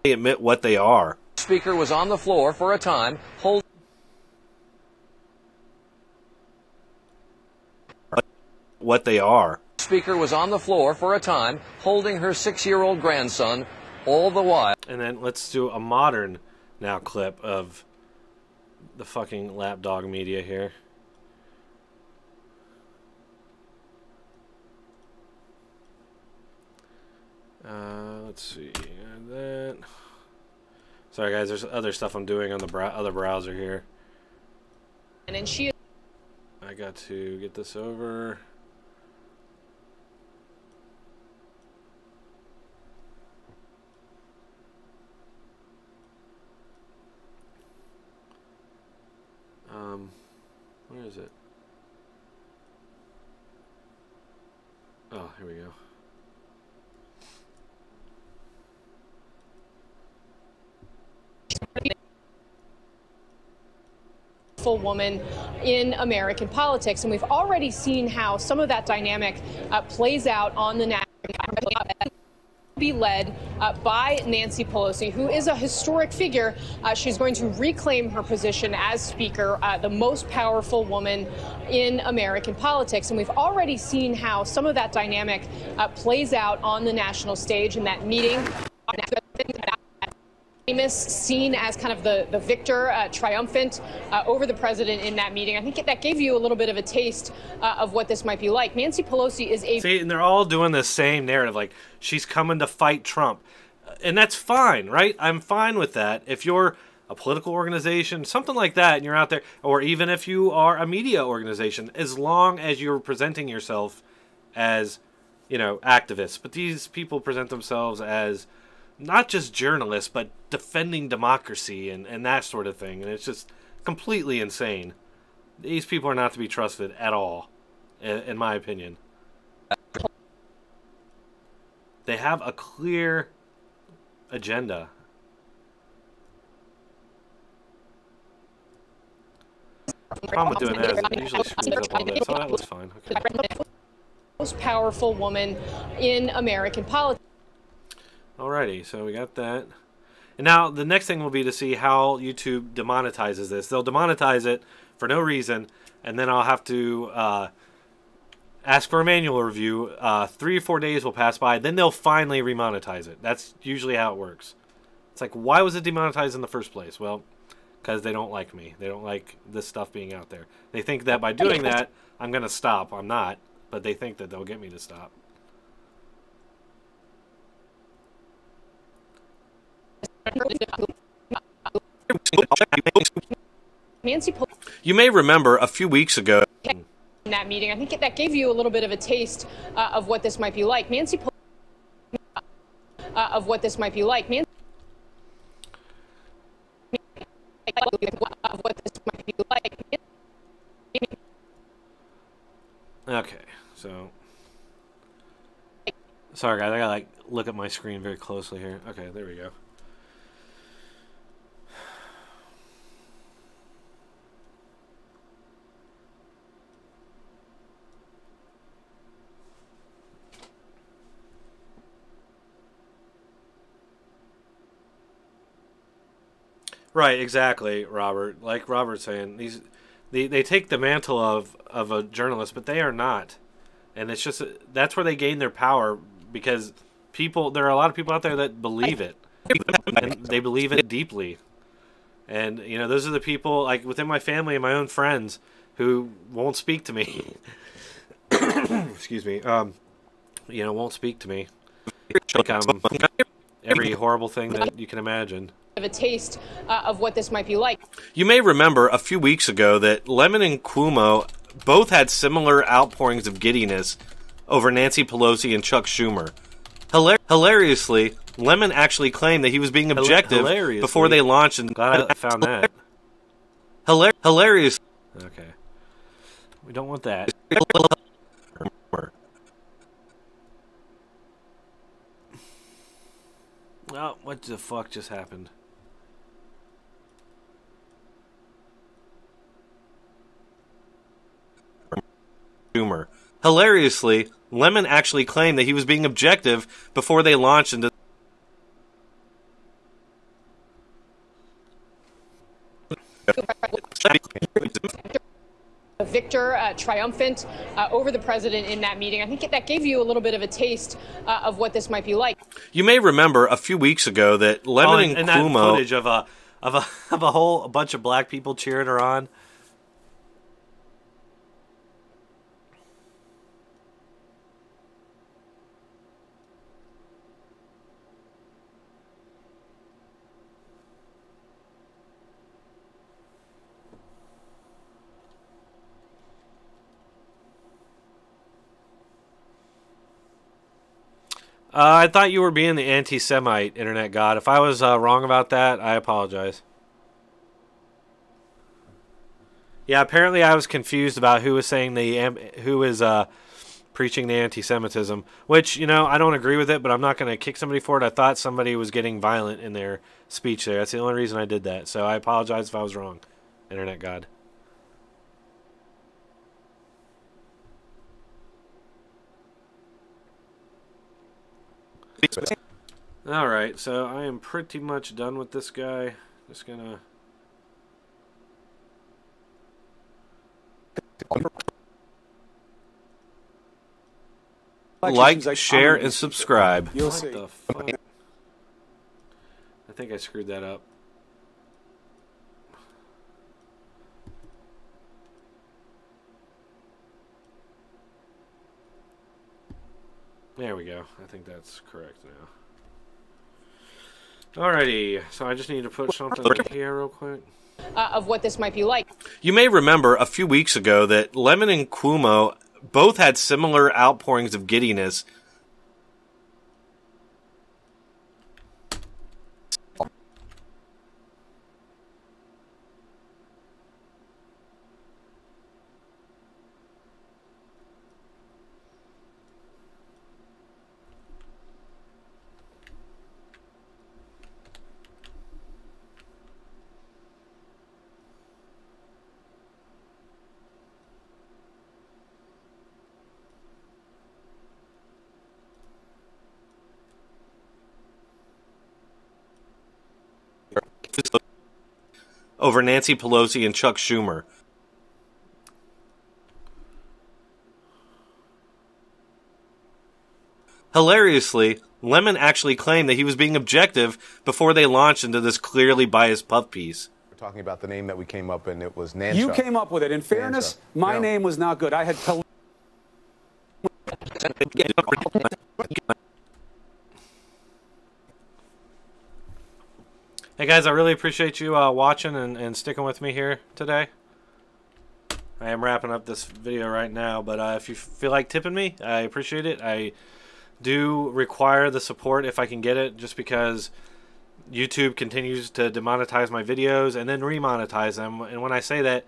They admit what they are. Speaker was on the floor for a time, holding what they are. Speaker was on the floor for a time, holding her 6-year-old grandson, all the while. And then let's do a modern now clip of the fucking lapdog media here. Let's see. That. Sorry, guys. There's other stuff I'm doing on the other browser here. And then she. I got to get this over. Where is it? Oh, here we go. Woman in American politics, and we've already seen how some of that dynamic plays out on the national be led by Nancy Pelosi, who is a historic figure. She's going to reclaim her position as Speaker, the most powerful woman in American politics. And we've already seen how some of that dynamic plays out on the national stage in that meeting. Famous, seen as kind of the victor, triumphant over the president in that meeting. I think that gave you a little bit of a taste of what this might be like. Nancy Pelosi is a... See, and they're all doing the same narrative, like, she's coming to fight Trump. And that's fine, right? I'm fine with that. If you're a political organization, something like that, and you're out there, or even if you are a media organization, as long as you're presenting yourself as, you know, activists. But these people present themselves as not just journalists, but defending democracy and that sort of thing. And it's just completely insane. These people are not to be trusted at all, in my opinion. They have a clear agenda. The problem with doing that is it usually screws up all this. So that was fine. Okay. Most powerful woman in American politics. Alrighty, so we got that. And now the next thing will be to see how YouTube demonetizes this. They'll demonetize it for no reason, and then I'll have to ask for a manual review. 3 or 4 days will pass by, then they'll finally remonetize it. That's usually how it works. It's like, why was it demonetized in the first place? Well, because they don't like me. They don't like this stuff being out there. They think that by doing that, I'm going to stop. I'm not, but they think that they'll get me to stop. Nancy Pelosi. You may remember a few weeks ago In that meeting, I think that gave you a little bit of a taste of what this might be like. Nancy Pelosi, of what this might be like. Nancy of what this might be like. Okay, so sorry guys, I gotta like look at my screen very closely here. Okay, there we go. Right, exactly, Robert. Like Robert's saying, they take the mantle of a journalist, but they are not. And it's just, that's where they gain their power, because there are a lot of people out there that believe it. And they believe it deeply. And, you know, those are the people, like, within my family and my own friends who won't speak to me. Excuse me. You know, won't speak to me. Like I'm every horrible thing that you can imagine. Of a taste of what this might be like. You may remember a few weeks ago that Lemon and Cuomo both had similar outpourings of giddiness over Nancy Pelosi and Chuck Schumer. Hilariously, Lemon actually claimed that he was being objective before they launched. And glad I found that. Hilarious. Okay, we don't want that. Oh, what the fuck just happened? Schumer. Hilariously, Lemon actually claimed that he was being objective before they launched into victor, triumphant over the president in that meeting. I think that gave you a little bit of a taste of what this might be like. You may remember a few weeks ago that Lemon and Cuomo... that footage of a whole bunch of black people cheering her on. I thought you were being the anti-Semite, Internet God. If I was wrong about that, I apologize. Yeah, apparently I was confused about who was saying who was preaching the anti-Semitism, which, you know, I don't agree with it, but I'm not going to kick somebody for it. I thought somebody was getting violent in their speech there. That's the only reason I did that. So I apologize if I was wrong, Internet God. Alright, so I am pretty much done with this guy. Just gonna... like, share, and subscribe. You'll what see. The fuck? I think I screwed that up. There we go. I think that's correct now. Alrighty, so I just need to put something in here real quick. Of what this might be like. You may remember a few weeks ago that Lemon and Cuomo both had similar outpourings of giddiness. Over Nancy Pelosi and Chuck Schumer. Hilariously, Lemon actually claimed that he was being objective before they launched into this clearly biased puff piece. We're talking about the name that we came up and it was Nancy. You came up with it. In fairness, my name was not good. I had... Hey guys, I really appreciate you watching and sticking with me here today. I am wrapping up this video right now, but if you feel like tipping me, I appreciate it. I do require the support if I can get it, just because YouTube continues to demonetize my videos and then remonetize them. And when I say that,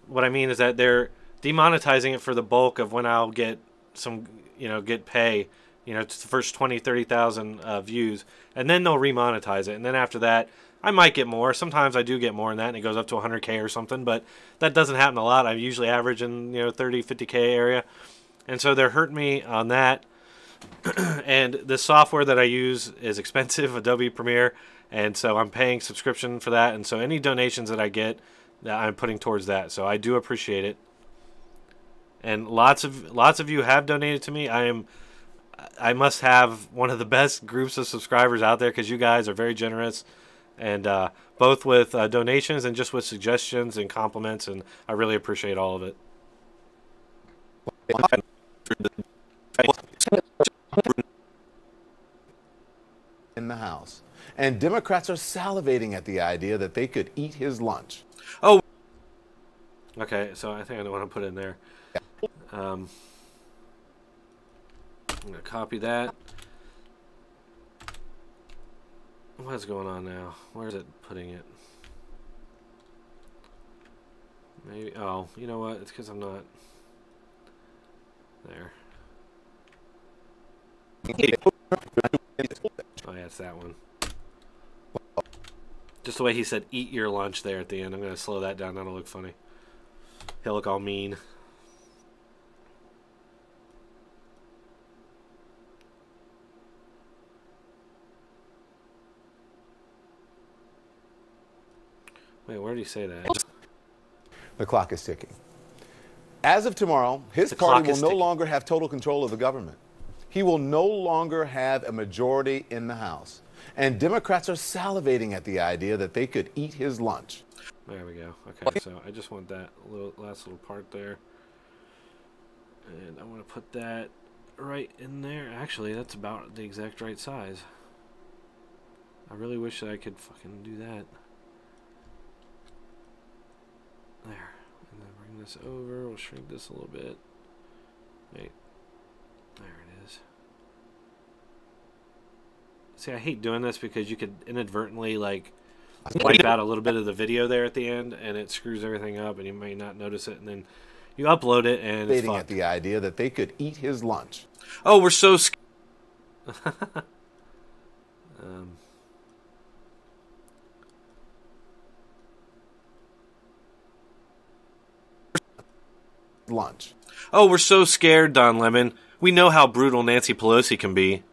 what I mean is that they're demonetizing it for the bulk of when I'll get some, get pay. It's the first 20, 30,000 views, and then they'll remonetize it. And then after that, I might get more. Sometimes I do get more than that, and it goes up to 100K or something, but that doesn't happen a lot. I usually average in 30, 50K area. And so they're hurting me on that. And the software that I use is expensive, Adobe Premiere, and so I'm paying subscription for that. And so any donations that I get, that I'm putting towards that. So I do appreciate it. And lots of you have donated to me. I must have one of the best groups of subscribers out there, because you guys are very generous, and both with donations and just with suggestions and compliments, and I really appreciate all of it. In the House, and Democrats are salivating at the idea that they could eat his lunch. Oh, okay, so I think I know what to put in there. I'm going to copy that. What's going on now? Where is it putting it? Maybe, oh, you know what? It's because I'm not there. Oh yeah, it's that one. Just the way he said, eat your lunch there at the end. I'm going to slow that down. That'll look funny. He'll look all mean. Wait, where did he say that? The clock is ticking. As of tomorrow, his The party clock will is no ticking. longer have total control of the government. He will no longer have a majority in the House. And Democrats are salivating at the idea that they could eat his lunch. There we go. Okay, so I just want that last little part there. And I want to put that right in there. Actually, that's about the exact right size. I really wish that I could fucking do that. There. And then bring this over. We'll shrink this a little bit. Wait. There it is. See, I hate doing this because you could inadvertently, like, wipe out a little bit of the video there at the end, and it screws everything up, and you may not notice it, and then you upload it, and it's At the idea that they could eat his lunch. Oh, we're so scared. Lunch. Oh, we're so scared, Don Lemon. We know how brutal Nancy Pelosi can be.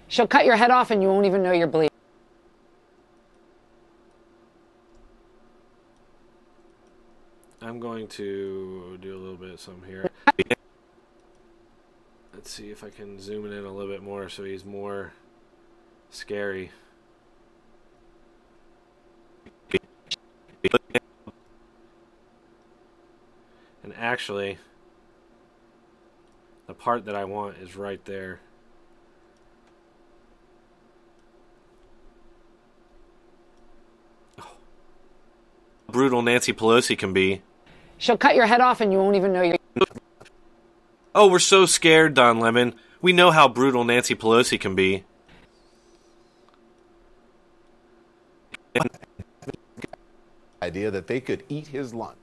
She'll cut your head off and you won't even know you're bleeding. I'm going to do a little bit of some here. Let's see if I can zoom it in a little bit more so he's more scary. And actually, the part that I want is right there. Oh. Brutal Nancy Pelosi can be. She'll cut your head off and you won't even know you're... Oh, we're so scared, Don Lemon. We know how brutal Nancy Pelosi can be. Idea that they could eat his lunch.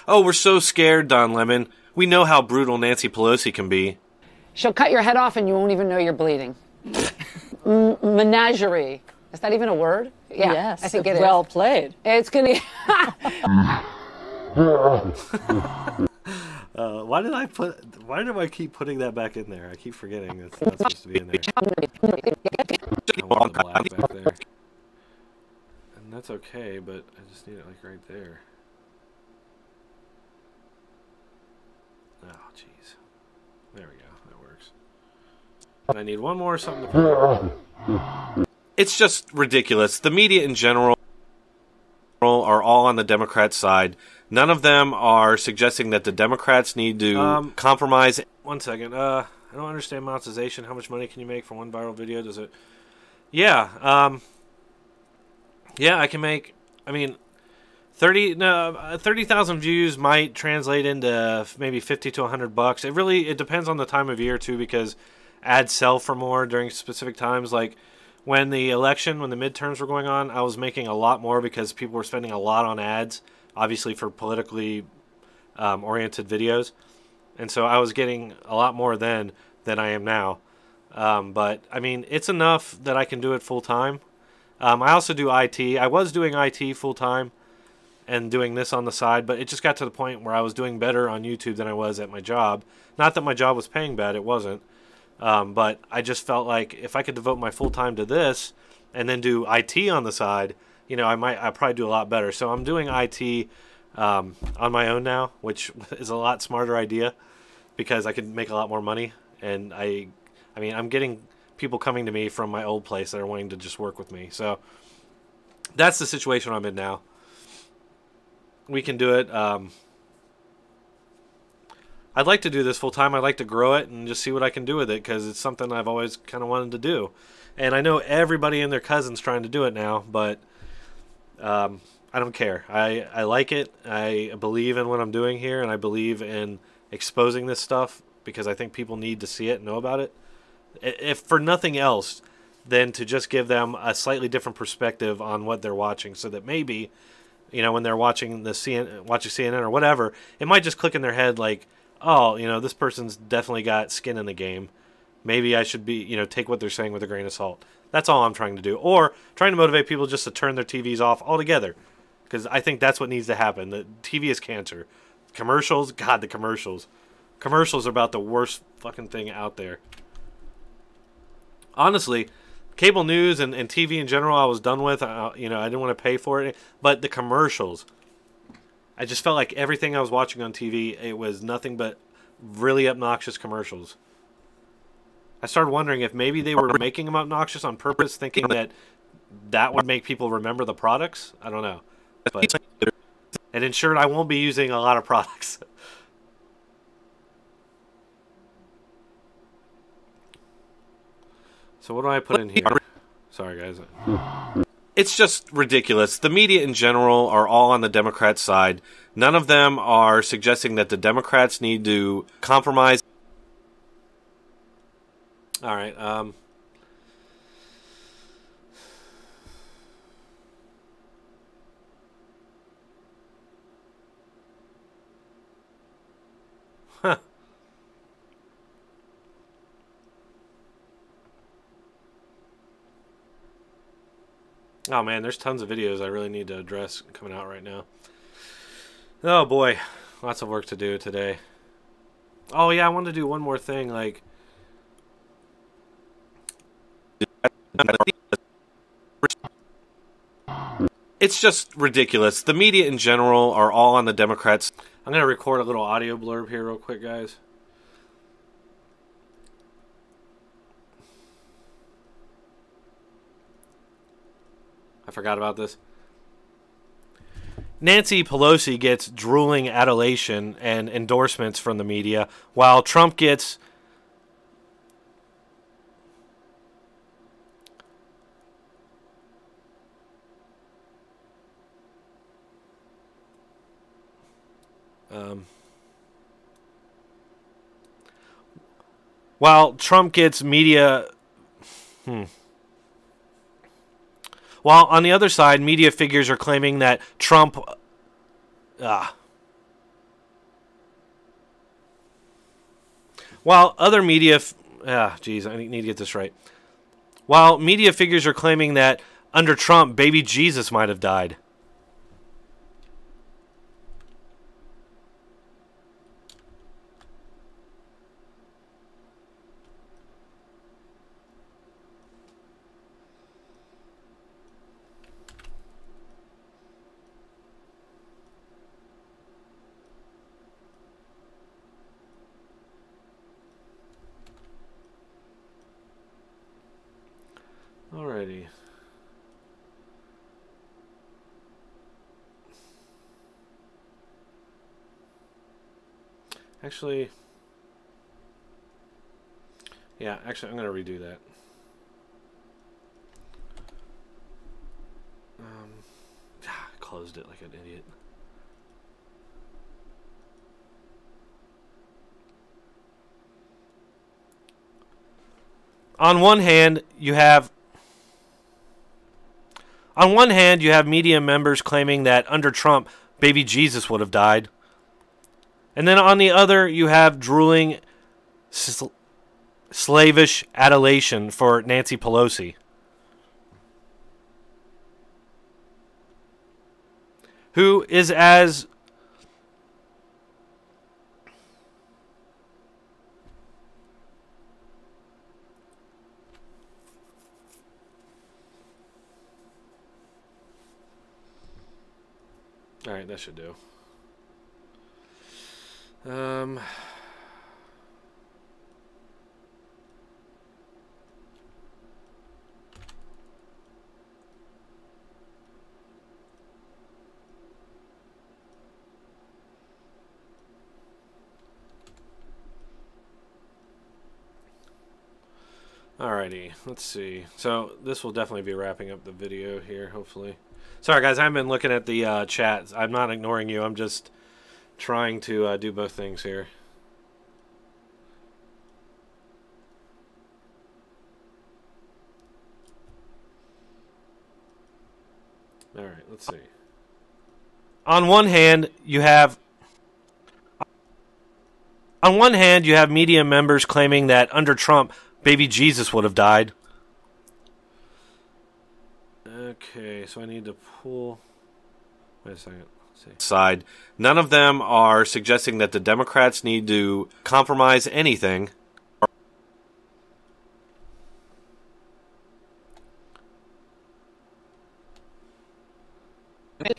Oh, we're so scared, Don Lemon. We know how brutal Nancy Pelosi can be. She'll cut your head off and you won't even know you're bleeding. Menagerie. Is that even a word? Yeah, Yes, I think it is. well played. It's gonna. Why do I keep putting that back in there? I keep forgetting that's not supposed to be in there. I want the black back there. And that's okay, but I just need it like right there. Oh, jeez. There we go. That works. And I need one more something to put. It's just ridiculous. The media in general are all on the Democrat side. None of them are suggesting that the Democrats need to compromise. One second. I don't understand monetization. How much money can you make from one viral video? Does it? Yeah. Yeah, I can make. I mean, 30,000 views might translate into maybe 50 to $100. It depends on the time of year too, because ads sell for more during specific times. Like when the midterms were going on, I was making a lot more because people were spending a lot on ads, obviously for politically oriented videos, and so I was getting a lot more then than I am now. But I mean, it's enough that I can do it full time. I also do IT. I was doing IT full time and doing this on the side, but it just got to the point where I was doing better on YouTube than I was at my job. Not that my job was paying bad, it wasn't. But I just felt like if I could devote my full time to this and then do IT on the side, you know, I'd probably do a lot better. So I'm doing IT on my own now, which is a lot smarter idea because I could make a lot more money. And I mean, I'm getting people coming to me from my old place that are wanting to just work with me. So that's the situation I'm in now. We can do it. I'd like to do this full time. I'd like to grow it and just see what I can do with it because it's something I've always kind of wanted to do. And I know everybody and their cousin's trying to do it now, but I don't care. I like it. I believe in what I'm doing here, and I believe in exposing this stuff because I think people need to see it and know about it. If for nothing else, than to just give them a slightly different perspective on what they're watching, so that maybe, you know, when they're watching CNN or whatever, it might just click in their head like, oh, you know, this person's definitely got skin in the game. Maybe I should be, you know, take what they're saying with a grain of salt. That's all I'm trying to do. Or trying to motivate people just to turn their TVs off altogether. Because I think that's what needs to happen. The TV is cancer. Commercials, God, the commercials. Commercials are about the worst fucking thing out there. Honestly, cable news and TV in general I was done with. You know, I didn't want to pay for it. But the commercials, I just felt like everything I was watching on TV, it was nothing but really obnoxious commercials. I started wondering if maybe they were making them obnoxious on purpose, thinking that that would make people remember the products. I don't know. But it ensured I won't be using a lot of products. So what do I put in here? Sorry, guys. It's just ridiculous. The media in general are all on the Democrats' side. None of them are suggesting that the Democrats need to compromise. All right. Huh. Oh man, there's tons of videos I really need to address coming out right now. Oh boy, lots of work to do today. Oh yeah, I wanted to do one more thing, like it's just ridiculous. The media in general are all on the Democrats. I'm going to record a little audio blurb here real quick, guys. I forgot about this. Nancy Pelosi gets drooling adulation and endorsements from the media, while Trump gets media. While on the other side, media figures are claiming that Trump. While other media. Geez, I need to get this right. While media figures are claiming that under Trump, baby Jesus might have died. Alrighty. Actually, I'm going to redo that. I closed it like an idiot. On one hand, you have media members claiming that under Trump, baby Jesus would have died. And then on the other, you have drooling, slavish adulation for Nancy Pelosi, who is as all right, that should do. Alrighty, let's see. So this will definitely be wrapping up the video here, hopefully. Sorry guys, I haven't been looking at the chat. I'm not ignoring you. I'm just trying to do both things here. Alright, let's see. On one hand, you have media members claiming that under Trump, baby Jesus would have died. Okay, so I need to pull. Wait a second. Let's see. Side. None of them are suggesting that the Democrats need to compromise anything.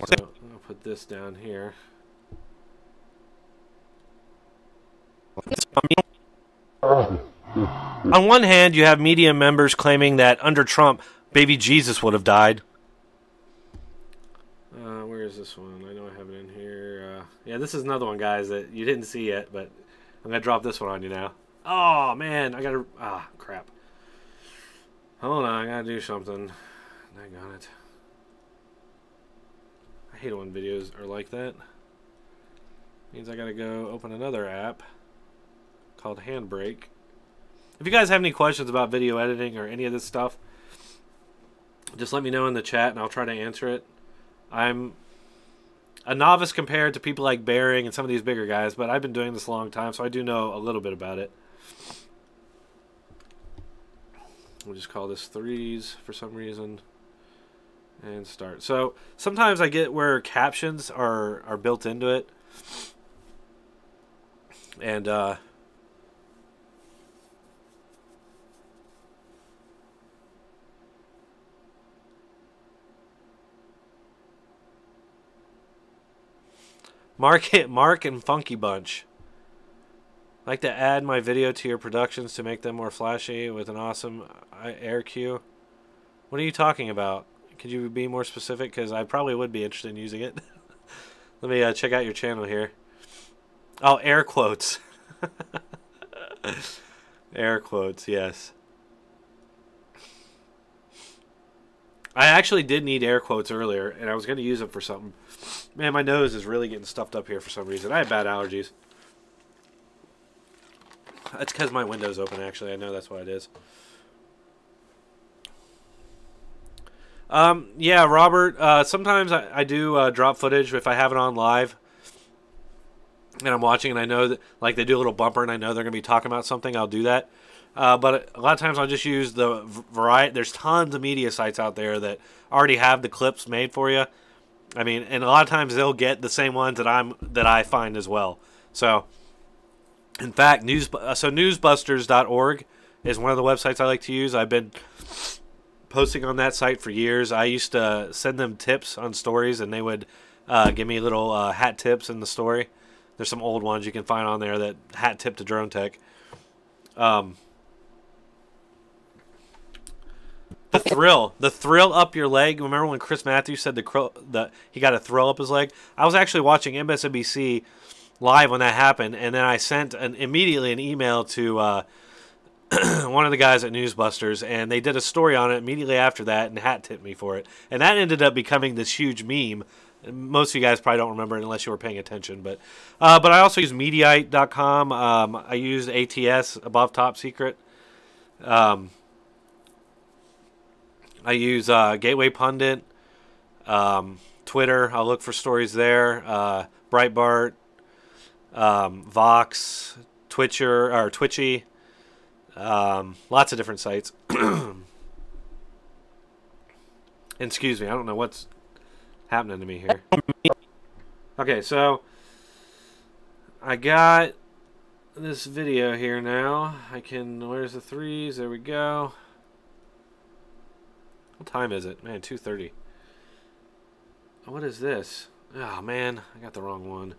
So I'll put this down here. On one hand, you have media members claiming that under Trump, baby Jesus would have died. Where is this one? I know I have it in here. Yeah, this is another one, guys, that you didn't see yet, but I'm going to drop this one on you now. Oh, man, I got to... Ah, crap. Hold on, I got to do something. I got it. I hate it when videos are like that. Means I got to go open another app called Handbrake. If you guys have any questions about video editing or any of this stuff, just let me know in the chat and I'll try to answer it. I'm a novice compared to people like Bering and some of these bigger guys, but I've been doing this a long time, so I do know a little bit about it. We'll just call this 3s for some reason. And start. So sometimes I get where captions are built into it. And Mark and Funky Bunch. I'd like to add my video to your productions to make them more flashy with an awesome air cue. What are you talking about? Could you be more specific? Because I probably would be interested in using it. Let me check out your channel here. Oh, air quotes. Air quotes, yes. I actually did need air quotes earlier, and I was going to use them for something. Man, my nose is really getting stuffed up here for some reason. I have bad allergies. That's because my window's open, actually. I know that's why it is. Yeah, Robert, sometimes I do drop footage if I have it on live and I'm watching and I know that, like, they do a little bumper and I know they're going to be talking about something, I'll do that. But a lot of times I'll just use the variety. There's tons of media sites out there that already have the clips made for you. I mean, and a lot of times they'll get the same ones that I find as well. So, in fact, newsbusters.org is one of the websites I like to use. I've been posting on that site for years. I used to send them tips on stories, and they would give me little hat tips in the story. There's some old ones you can find on there that hat tip to Dronetek. The thrill up your leg. Remember when Chris Matthews said he got a thrill up his leg? I was actually watching MSNBC live when that happened, and then I sent immediately an email to one of the guys at Newsbusters, and they did a story on it immediately after that and hat tipped me for it. And that ended up becoming this huge meme. Most of you guys probably don't remember it unless you were paying attention. But I also use Mediaite.com. I used ATS, Above Top Secret. I use Gateway Pundit, Twitter. I'll look for stories there. Breitbart, Vox, Twitchy. Lots of different sites. Excuse me, I don't know what's happening to me here. Okay, so I got this video here now. Where's the 3s? There we go. What time is it? Man, 2:30. What is this? Oh, man, I got the wrong one.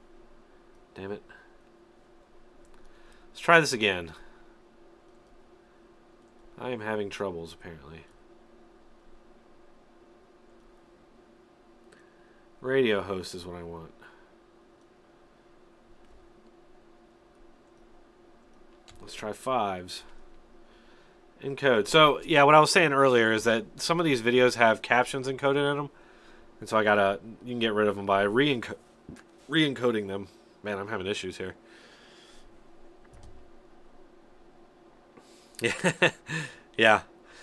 Damn it. Let's try this again. I am having troubles, apparently. Radio host is what I want. Let's try 5s. Encode. So, yeah, what I was saying earlier is that some of these videos have captions encoded in them. And so you can get rid of them by re-encoding them. Man, I'm having issues here. Yeah. Yeah.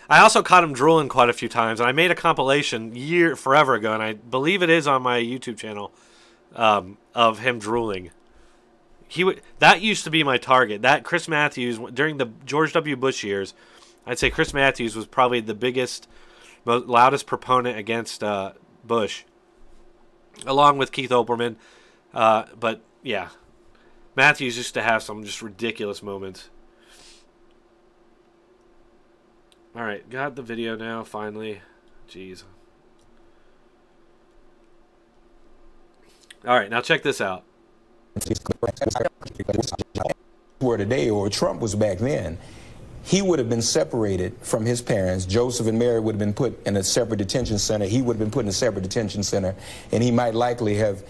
I also caught him drooling quite a few times, and I made a compilation forever ago, and I believe it is on my YouTube channel, of him drooling. That used to be my target. That Chris Matthews, during the George W. Bush years, I'd say Chris Matthews was probably the biggest, loudest proponent against Bush, along with Keith Olbermann. But, yeah, Matthews used to have some just ridiculous moments. All right, got the video now, finally. Jeez. All right, now check this out. were today or Trump was back then, he would have been separated from his parents. Joseph and Mary would have been put in a separate detention center. He would have been put in a separate detention center, and he might likely have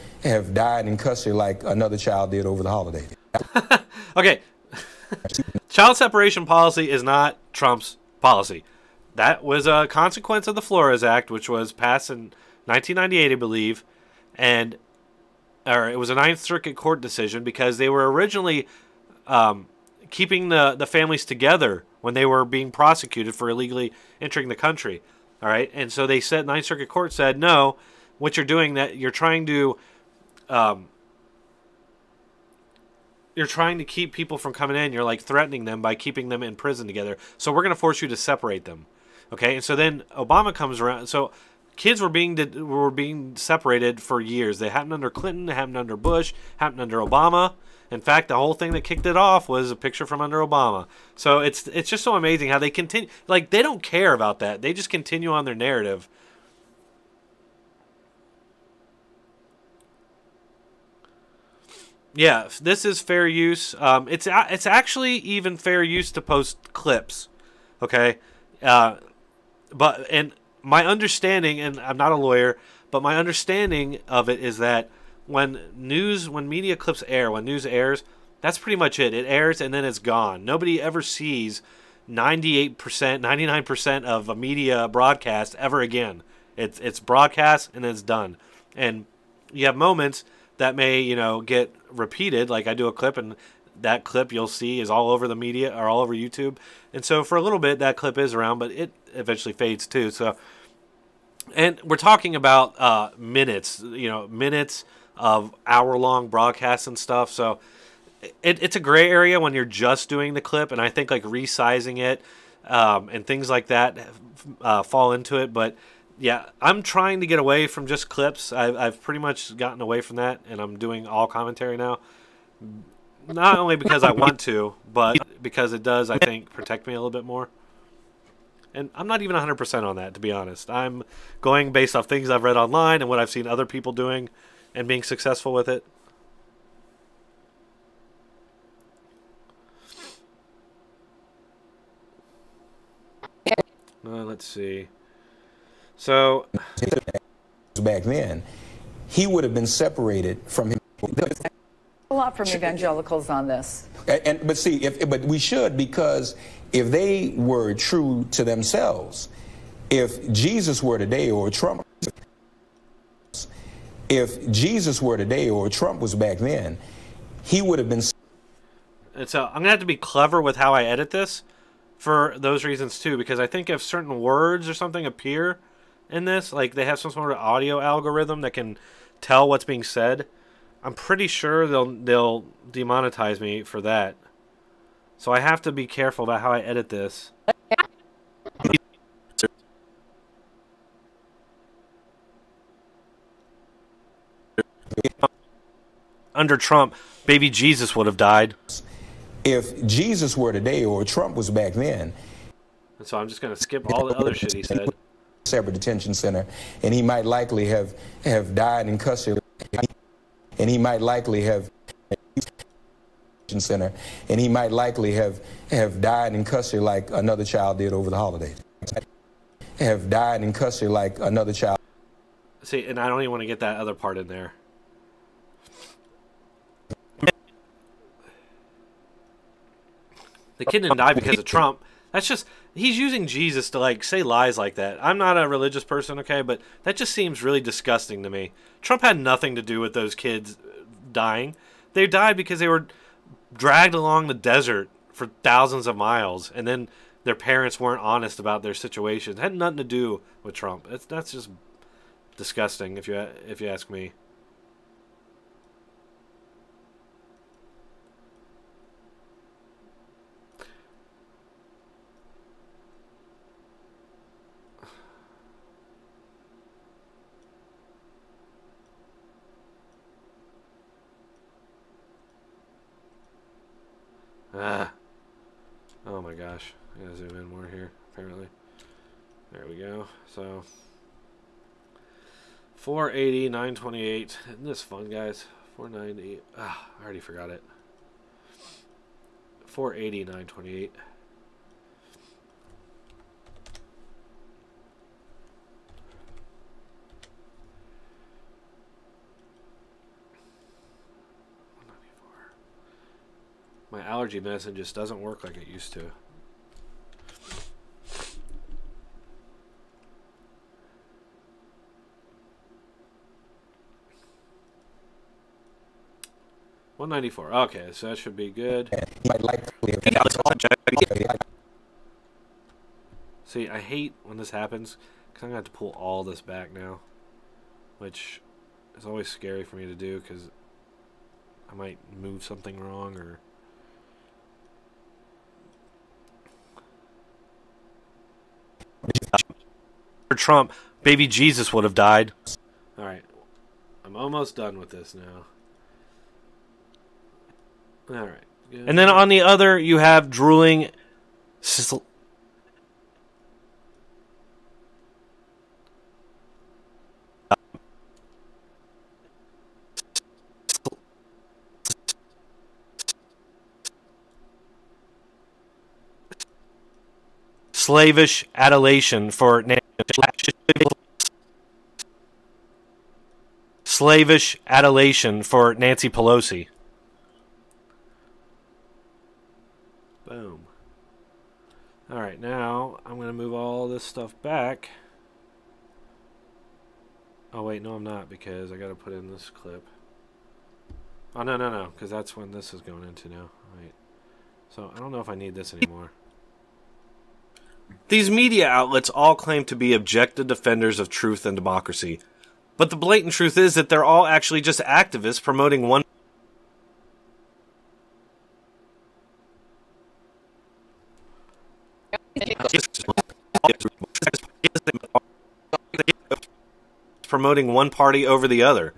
died in custody like another child did over the holiday. Okay. Child separation policy is not Trump's policy. That was a consequence of the Flores Act, which was passed in 1998, I believe, and it was a Ninth Circuit Court decision because they were originally keeping the families together when they were being prosecuted for illegally entering the country. All right, and so they said, Ninth Circuit Court said, no, what you're doing, that you're trying to keep people from coming in. You're like threatening them by keeping them in prison together. So we're going to force you to separate them. Okay, and so then Obama comes around. So kids were being separated for years. They happened under Clinton, it happened under Bush, happened under Obama. In fact, the whole thing that kicked it off was a picture from under Obama. So it's just so amazing how they continue. Like, they don't care about that. They just continue on their narrative. Yeah, this is fair use. It's actually even fair use to post clips. Okay, and my understanding, and I'm not a lawyer, but my understanding of it is that when media clips air, when news airs, that's pretty much it. It airs and then it's gone. Nobody ever sees 98%, 99% of a media broadcast ever again. It's broadcast and then it's done. And you have moments that may, get repeated. Like I do a clip and that clip you'll see is all over the media or all over YouTube. And so for a little bit that clip is around, but it eventually fades too. So, and we're talking about minutes, minutes of hour-long broadcasts and stuff. So it's a gray area when you're just doing the clip, and I think like resizing it and things like that fall into it. But yeah, I'm trying to get away from just clips. I've pretty much gotten away from that, and I'm doing all commentary now. Not only because I want to, but because it does, I think, protect me a little bit more. And I'm not even 100% on that, to be honest. I'm going based off things I've read online and what I've seen other people doing and being successful with it. Let's see. So back then, he would have been separated from him. A lot from evangelicals on this. But see, but we should, because if they were true to themselves, if Jesus were today or Trump was back then, he would have been. And so I'm gonna have to be clever with how I edit this for those reasons too, because I think if certain words or something appear in this, like they have some sort of audio algorithm that can tell what's being said, I'm pretty sure they'll demonetize me for that. So I have to be careful about how I edit this. Under Trump, baby Jesus would have died. If Jesus were today or Trump was back then. And so I'm just going to skip all the other shit he said. Separate detention center, and he might likely have died in custody. And he might likely have center, and he might likely have died in custody like another child did over the holidays. Have died in custody like another child. See, and I don't even want to get that other part in there. The kid didn't die because of Trump. That's just, he's using Jesus to like say lies like that. I'm not a religious person, okay, but that just seems really disgusting to me. Trump had nothing to do with those kids dying. They died because they were dragged along the desert for thousands of miles, and then their parents weren't honest about their situation. It had nothing to do with Trump. That's just disgusting, if you ask me. Oh my gosh. I gotta zoom in more here, apparently. There we go. So 480, 928. Isn't this fun, guys? 490. I already forgot it. 480, 928. My allergy medicine just doesn't work like it used to. $194. Okay, so that should be good. See, I hate when this happens because I'm gonna have to pull all this back now, which is always scary for me to do because I might move something wrong or. Trump, baby Jesus would have died. All right, I'm almost done with this now. All right, good. And then on the other, you have drooling. Slavish adulation for slavish adulation for Nancy Pelosi. Boom. All right, now I'm going to move all this stuff back. Oh wait, no I'm not because I got to put in this clip. Oh no, because that's when this is going into now. Wait. So I don't know if I need this anymore. These media outlets all claim to be objective defenders of truth and democracy. But the blatant truth is that they're all actually just activists promoting one party over the other.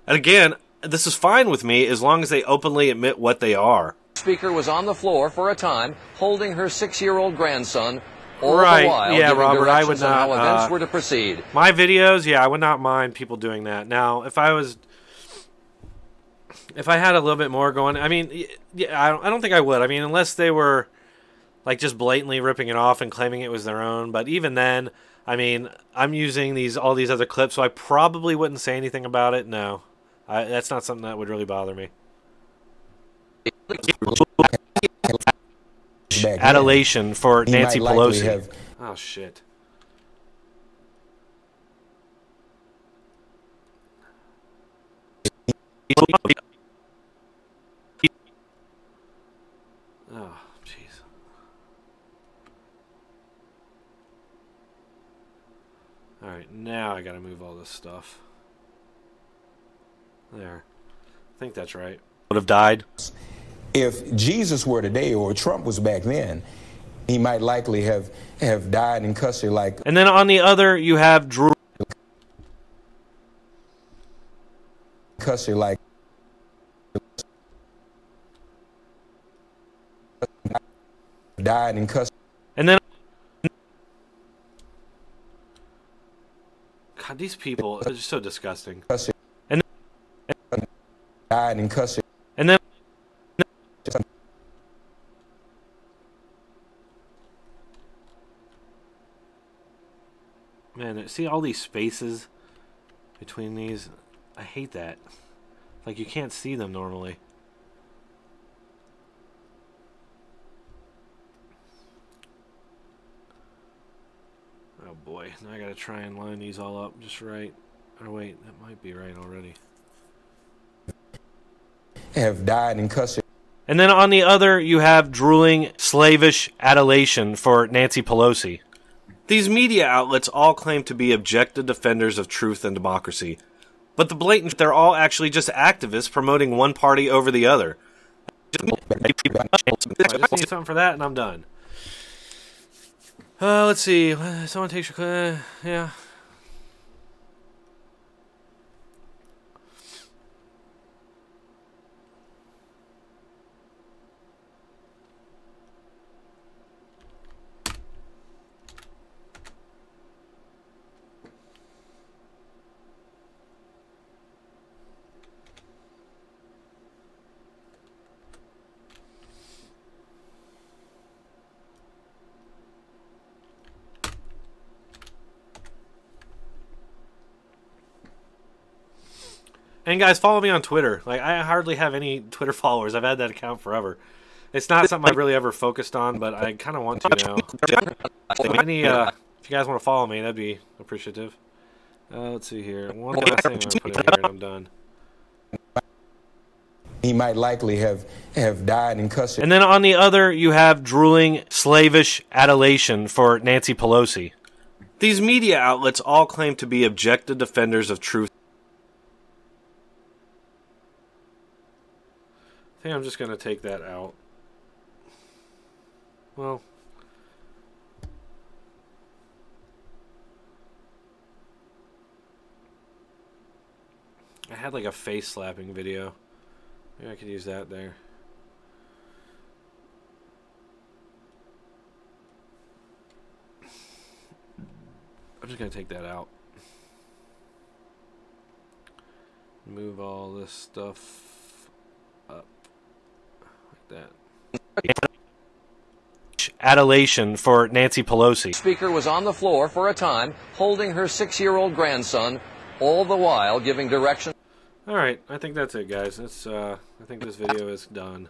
And again, this is fine with me as long as they openly admit what they are. The speaker was on the floor for a time holding her 6-year-old grandson. All right, the while, yeah, giving Robert, I would directions on not. how events were to proceed. My videos, yeah, I would not mind people doing that. Now, if I had a little bit more going, I mean, yeah, I don't think I would. I mean, unless they were like just blatantly ripping it off and claiming it was their own. But even then, I mean, I'm using all these other clips, so I probably wouldn't say anything about it. No, that's not something that would really bother me. Adulation for Nancy Pelosi. Oh shit. Oh, jeez. All right, now I gotta move all this stuff. There. I think that's right. Would have died. If Jesus were today or Trump was back then, he might likely have died in custody like... And then on the other, you have Drew... Custody like... Died in custody... And then... God, these people are just so disgusting. And then... Died in custody... And then... Man, see all these spaces between these? I hate that. Like, you can't see them normally. Oh boy, now I gotta try and line these all up just right. Or wait, that might be right already. Have died in custody. And then on the other, you have drooling, slavish adulation for Nancy Pelosi. These media outlets all claim to be objective defenders of truth and democracy. But the blatant, they're all actually just activists promoting one party over the other. I just need something for that and I'm done. Let's see. Someone takes your... yeah. And guys, follow me on Twitter. Like, I hardly have any Twitter followers. I've had that account forever. It's not something I've really ever focused on, but I kind of want to now. So if you guys want to follow me, that'd be appreciative. Let's see here. One last thing I'm going to put in here and I'm done. He might likely have died in custody. And then on the other, you have drooling, slavish adulation for Nancy Pelosi. These media outlets all claim to be objective defenders of truth. I think I'm just going to take that out. Well, I had like a face slapping video. Maybe I could use that there. I'm just going to take that out. Move all this stuff up like that. Adulation for Nancy Pelosi. The Speaker was on the floor for a time, holding her 6-year-old grandson, all the while giving directions. All right, I think that's it, guys. I think this video is done.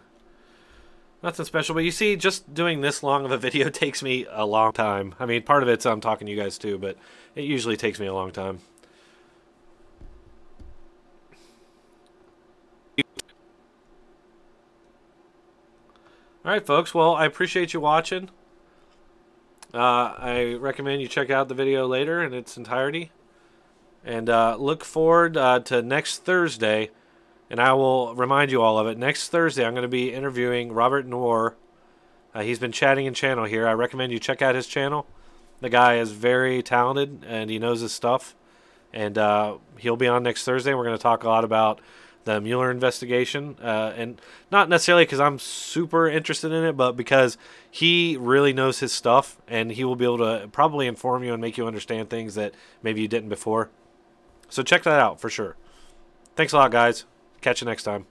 Nothing special, but you see, just doing this long of a video takes me a long time. I mean, part of it's I'm talking to you guys too, but it usually takes me a long time. All right, folks. Well, I appreciate you watching. I recommend you check out the video later in its entirety. And look forward to next Thursday. And I will remind you all of it. Next Thursday, I'm going to be interviewing Robert Noor. He's been chatting in channel here. I recommend you check out his channel. The guy is very talented, and he knows his stuff. And he'll be on next Thursday. We're going to talk a lot about the Mueller investigation, and not necessarily because I'm super interested in it, but because he really knows his stuff, and he will be able to probably inform you and make you understand things that maybe you didn't before. So check that out for sure. Thanks a lot, guys. Catch you next time.